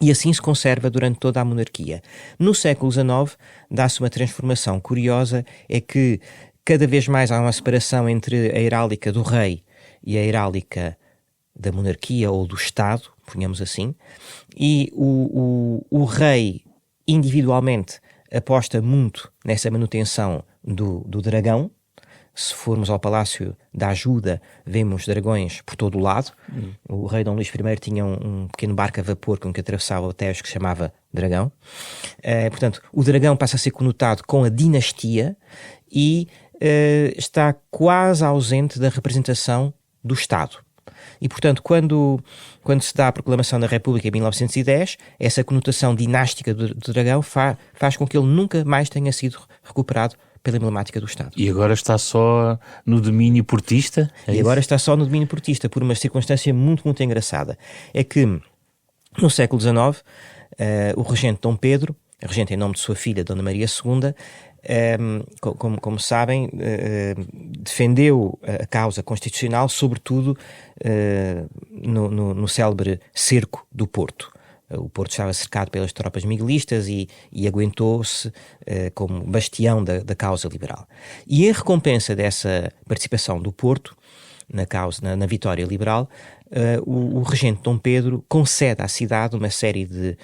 E assim se conserva durante toda a monarquia. No século XIX, dá-se uma transformação curiosa, é que cada vez mais há uma separação entre a heráldica do rei e a heráldica da monarquia ou do Estado, ponhamos assim, e o rei individualmente aposta muito nessa manutenção do dragão. Se formos ao Palácio da Ajuda, vemos dragões por todo o lado. O rei Dom Luís I tinha um pequeno barco a vapor com que atravessava o Tejo que se chamava Dragão. Portanto, o dragão passa a ser conotado com a dinastia e está quase ausente da representação do Estado. E, portanto, quando se dá a proclamação da República em 1910, essa conotação dinástica do dragão faz com que ele nunca mais tenha sido recuperado pela emblemática do Estado. E agora está só no domínio portista? Agora está só no domínio portista, por uma circunstância muito, muito engraçada. É que, no século XIX, o regente Dom Pedro, regente em nome de sua filha, Dona Maria II, como sabem, defendeu a causa constitucional, sobretudo no célebre cerco do Porto. O Porto estava cercado pelas tropas miguelistas e aguentou-se como bastião da causa liberal. E em recompensa dessa participação do Porto na vitória liberal, o regente Dom Pedro concede à cidade uma série de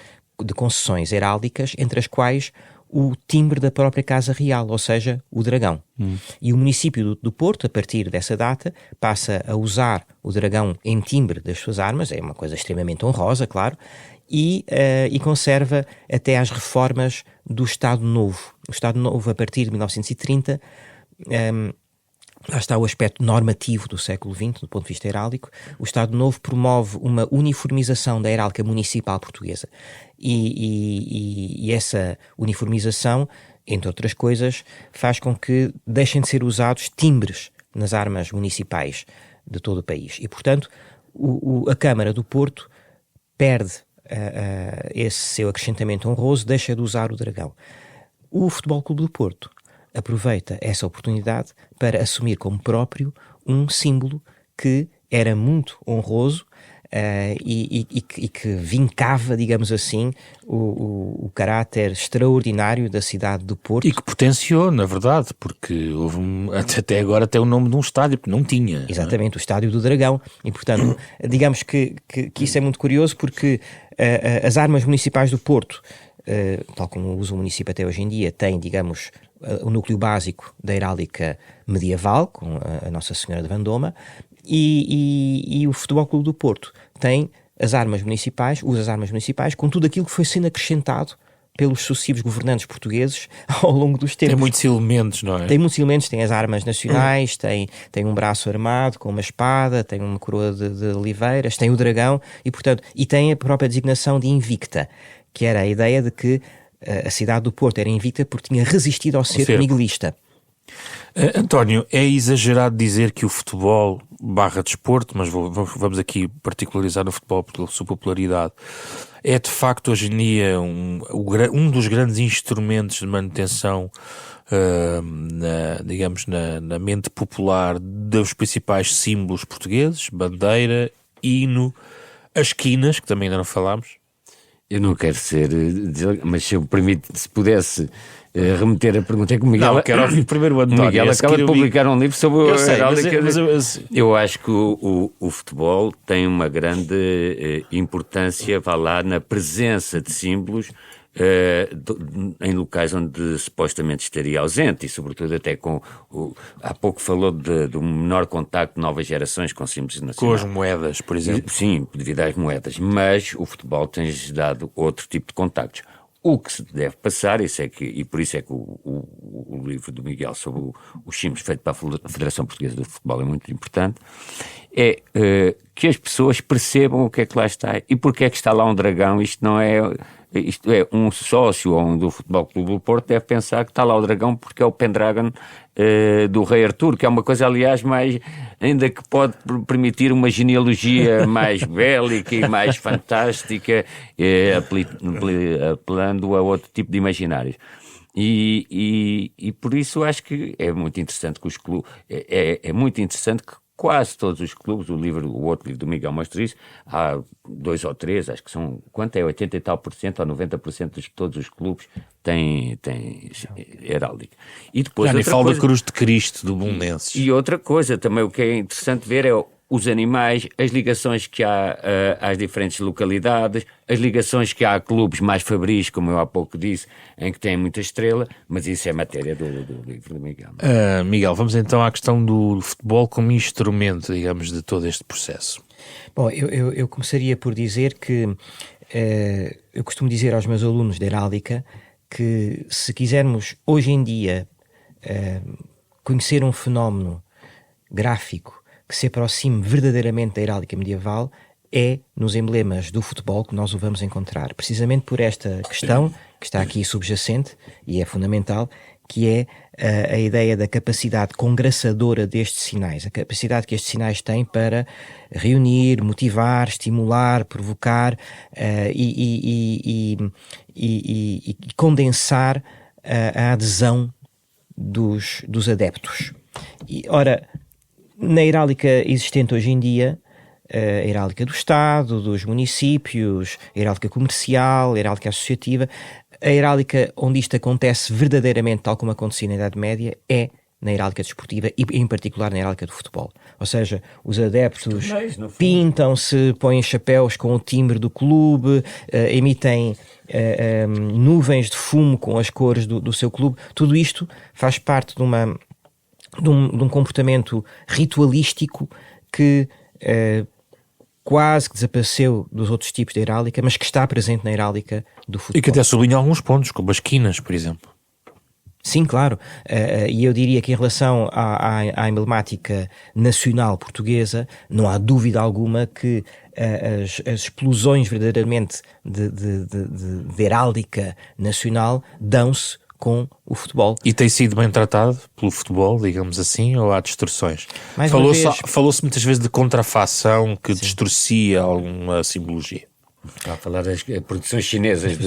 concessões heráldicas, entre as quais o timbre da própria Casa Real, ou seja, o dragão. E o município do Porto, a partir dessa data, passa a usar o dragão em timbre das suas armas, é uma coisa extremamente honrosa, claro, e conserva até às reformas do Estado Novo. O Estado Novo, a partir de 1930, lá está o aspecto normativo do século XX, do ponto de vista heráldico. O Estado Novo promove uma uniformização da heráldica municipal portuguesa. E essa uniformização, entre outras coisas, faz com que deixem de ser usados timbres nas armas municipais de todo o país. E, portanto, a Câmara do Porto perde esse seu acrescentamento honroso, deixa de usar o dragão. O Futebol Clube do Porto aproveita essa oportunidade para assumir como próprio um símbolo que era muito honroso e que vincava, digamos assim, o caráter extraordinário da cidade do Porto. E que potenciou, na verdade, porque houve até agora até o nome de um estádio, porque não tinha. Exatamente, não é? O Estádio do Dragão. E, portanto, digamos que isso é muito curioso, porque as armas municipais do Porto, tal como usa o município até hoje em dia, tem, digamos, o núcleo básico da heráldica medieval, com a Nossa Senhora de Vendôma, e o Futebol Clube do Porto tem as armas municipais, usa as armas municipais com tudo aquilo que foi sendo acrescentado pelos sucessivos governantes portugueses ao longo dos tempos. Tem muitos elementos, não é? Tem muitos elementos, tem as armas nacionais, tem um braço armado com uma espada, tem uma coroa de oliveiras, tem o dragão e tem a própria designação de invicta, que era a ideia de que a cidade do Porto era invicta porque tinha resistido ao cerco miguelista. António, é exagerado dizer que o futebol /desporto, mas vamos aqui particularizar no futebol pela sua popularidade, é de facto hoje em dia um dos grandes instrumentos de manutenção, na mente popular dos principais símbolos portugueses, bandeira, hino, as quinas, que também ainda não falámos. Eu não quero ser, mas se eu permite, se pudesse remeter a pergunta, é que o Miguel... Não, quero ouvir primeiro o António. Miguel acaba de publicar um livro sobre a heráldica. Eu acho que o futebol tem uma grande importância, vá lá, na presença de símbolos em locais onde supostamente estaria ausente, e sobretudo até com há pouco falou do menor contacto de novas gerações com símbolos nacionais. Com as moedas, por exemplo. Sim, devido às moedas, mas o futebol tem-lhes dado outro tipo de contactos. O que se deve passar, e por isso é que o livro do Miguel sobre os símbolos feito para a Federação Portuguesa de Futebol é muito importante, é que as pessoas percebam o que é que lá está e porque é que está lá um dragão. Isto é um sócio do Futebol Clube do Porto deve pensar que está lá o dragão porque é o Pendragon do rei Artur, que é uma coisa, aliás, ainda que pode permitir uma genealogia mais bélica e mais fantástica, apelando a outro tipo de imaginários. E por isso acho que é muito interessante que os clubes... É muito interessante que quase todos os clubes, o outro livro do Miguel mostra isso, há 2 ou 3, acho que são, quanto é, 80 e tal por cento ou 90% de todos os clubes têm heráldica. E depois já nem falo da Cruz de Cristo, do Belenenses. E outra coisa também, o que é interessante ver é os animais, as ligações que há às diferentes localidades, as ligações que há a clubes mais fabris, como eu há pouco disse, em que tem muita estrela, mas isso é matéria do livro do Miguel. Miguel, vamos então à questão do futebol como instrumento, digamos, de todo este processo. Bom, eu começaria por dizer que eu costumo dizer aos meus alunos de heráldica que se quisermos hoje em dia conhecer um fenómeno gráfico que se aproxime verdadeiramente da heráldica medieval, é nos emblemas do futebol que nós o vamos encontrar. Precisamente por esta questão, que está aqui subjacente e é fundamental, que é a ideia da capacidade congraçadora destes sinais, a capacidade que estes sinais têm para reunir, motivar, estimular, provocar e condensar a adesão dos adeptos. Ora, na heráldica existente hoje em dia, a heráldica do Estado, dos municípios, a heráldica comercial, a heráldica associativa, a heráldica onde isto acontece verdadeiramente, tal como acontecia na Idade Média, é na heráldica desportiva e em particular na heráldica do futebol. Ou seja, os adeptos pintam-se, põem chapéus com o timbre do clube, emitem nuvens de fumo com as cores do seu clube. Tudo isto faz parte de um comportamento ritualístico que quase que desapareceu dos outros tipos de heráldica, mas que está presente na heráldica do futebol. E que até sublinha alguns pontos, como as quinas, por exemplo. Sim, claro. E eu diria que em relação à emblemática nacional portuguesa, não há dúvida alguma que as explosões verdadeiramente de heráldica nacional dão-se com o futebol. E tem sido bem tratado pelo futebol, digamos assim, ou há distorções? Falou-se muitas vezes de contrafação que distorcia alguma simbologia. Está a falar das produções chinesas.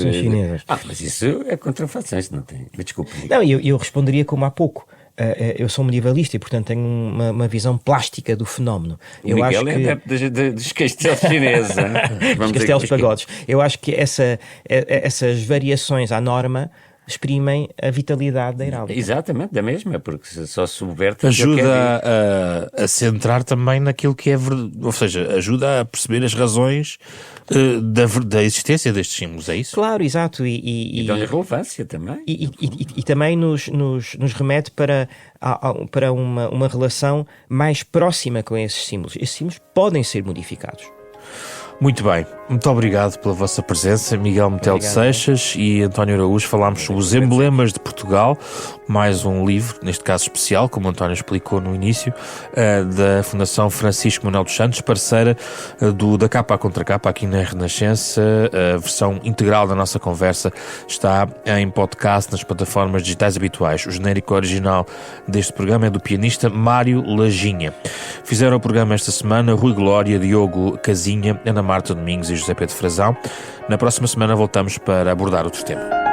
Mas isso é contrafações, não tem? Desculpe. Não, eu responderia como há pouco. eu sou medievalista e, portanto, tenho uma visão plástica do fenómeno. O Miguel é dos castelos chineses. Dos castelos pagodes. Eu acho que essas variações à norma exprimem a vitalidade da heráldica. Exatamente, da mesma, porque só subverte... Ajuda a centrar também naquilo que é verdade, ou seja, ajuda a perceber as razões da existência destes símbolos, é isso? Claro, exato. E dão-lhe relevância também. E também nos remete para uma relação mais próxima com esses símbolos. Esses símbolos podem ser modificados. Muito bem, muito obrigado pela vossa presença, Miguel Metel de Seixas e António Araújo. Falámos sobre os emblemas de Portugal, mais um livro, neste caso especial, como o António explicou no início, da Fundação Francisco Manuel dos Santos, parceira da Capa à Contra Capa, aqui na Renascença. A versão integral da nossa conversa está em podcast nas plataformas digitais habituais. O genérico original deste programa é do pianista Mário Laginha. Fizeram o programa esta semana Rui Glória, Diogo Casinha, Ana Marta Domingos e José Pedro Frazão. Na próxima semana voltamos para abordar outro tema.